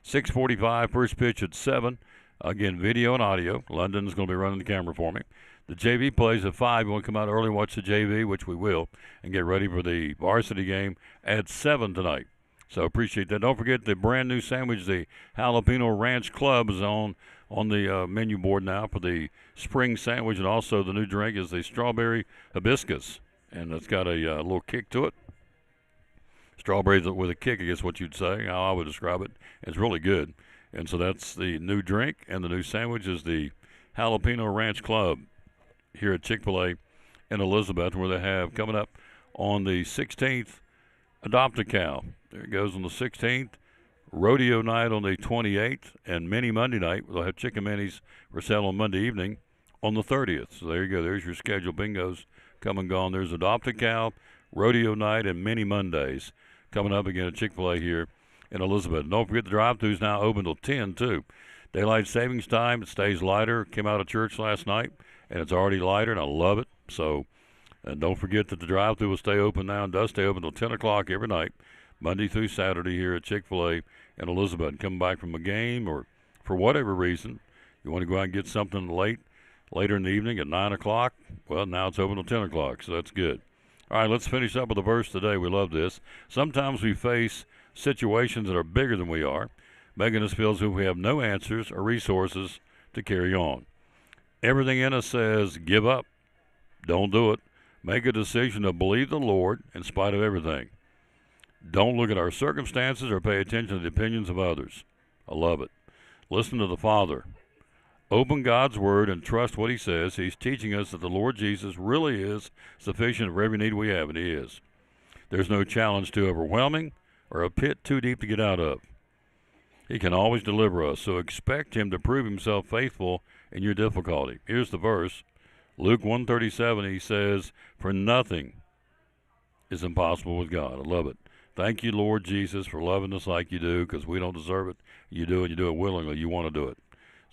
6:45, first pitch at 7. Again, video and audio. London's going to be running the camera for me. The JV plays at 5. You want to come out early and watch the JV, which we will, and get ready for the varsity game at 7 tonight. So appreciate that. Don't forget the brand new sandwich, the Jalapeno Ranch Club, is on the menu board now for the spring sandwich, and also the new drink is the strawberry hibiscus, and it's got a little kick to it. Strawberries with a kick, I guess what you'd say, how I would describe it. It's really good. And so that's the new drink, and the new sandwich is the Jalapeno Ranch Club here at Chick-fil-A in Elizabeth, where they have coming up on the 16th, Adopt a Cow. There it goes on the 16th. Rodeo night on the 28th, and Mini Monday night. They'll have chicken minis for sale on Monday evening on the 30th. So there you go. There's your schedule. Bingo's come and gone. There's Adopt a Cow, Rodeo night, and Mini Mondays coming up again at Chick-fil-A here in Elizabeth. And don't forget the drive-thru's now open till 10 too. Daylight savings time. It stays lighter. Came out of church last night, and it's already lighter, and I love it. So, and don't forget that the drive-thru will stay open now and does stay open till 10 o'clock every night, Monday through Saturday here at Chick-fil-A in Elizabeth. And coming back from a game or for whatever reason, you want to go out and get something later in the evening at 9 o'clock, well, now it's open till 10 o'clock, so that's good. All right, let's finish up with a verse today. We love this. Sometimes we face situations that are bigger than we are, making us feel as if we have no answers or resources to carry on. Everything in us says, give up. Don't do it. Make a decision to believe the Lord in spite of everything. Don't look at our circumstances or pay attention to the opinions of others. I love it. Listen to the Father. Open God's Word and trust what He says. He's teaching us that the Lord Jesus really is sufficient for every need we have, and He is. There's no challenge too overwhelming or a pit too deep to get out of. He can always deliver us, so expect Him to prove Himself faithful in your difficulty. Here's the verse. Luke 1:37, He says, for nothing is impossible with God. I love it. Thank you, Lord Jesus, for loving us like you do, because we don't deserve it. You do, and you do it willingly. You want to do it.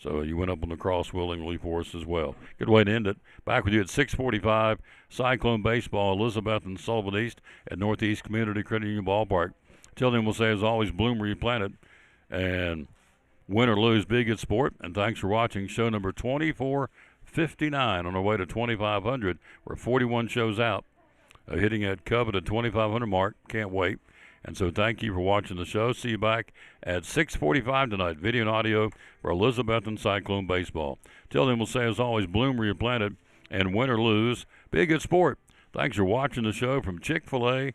So you went up on the cross willingly for us as well. Good way to end it. Back with you at 6:45, Cyclone Baseball, Elizabeth and Sullivan East at Northeast Community Credit Union Ballpark. Till then, we'll say, as always, bloom where you plant it. And win or lose, be a good sport. And thanks for watching show number 2459 on our way to 2,500. We're 41 shows out, hitting that coveted 2,500 mark. Can't wait. And so thank you for watching the show. See you back at 6:45 tonight, video and audio for Elizabethton Cyclone Baseball. Till then, we'll say, as always, bloom where you plant it, and win or lose, be a good sport. Thanks for watching the show from Chick-fil-A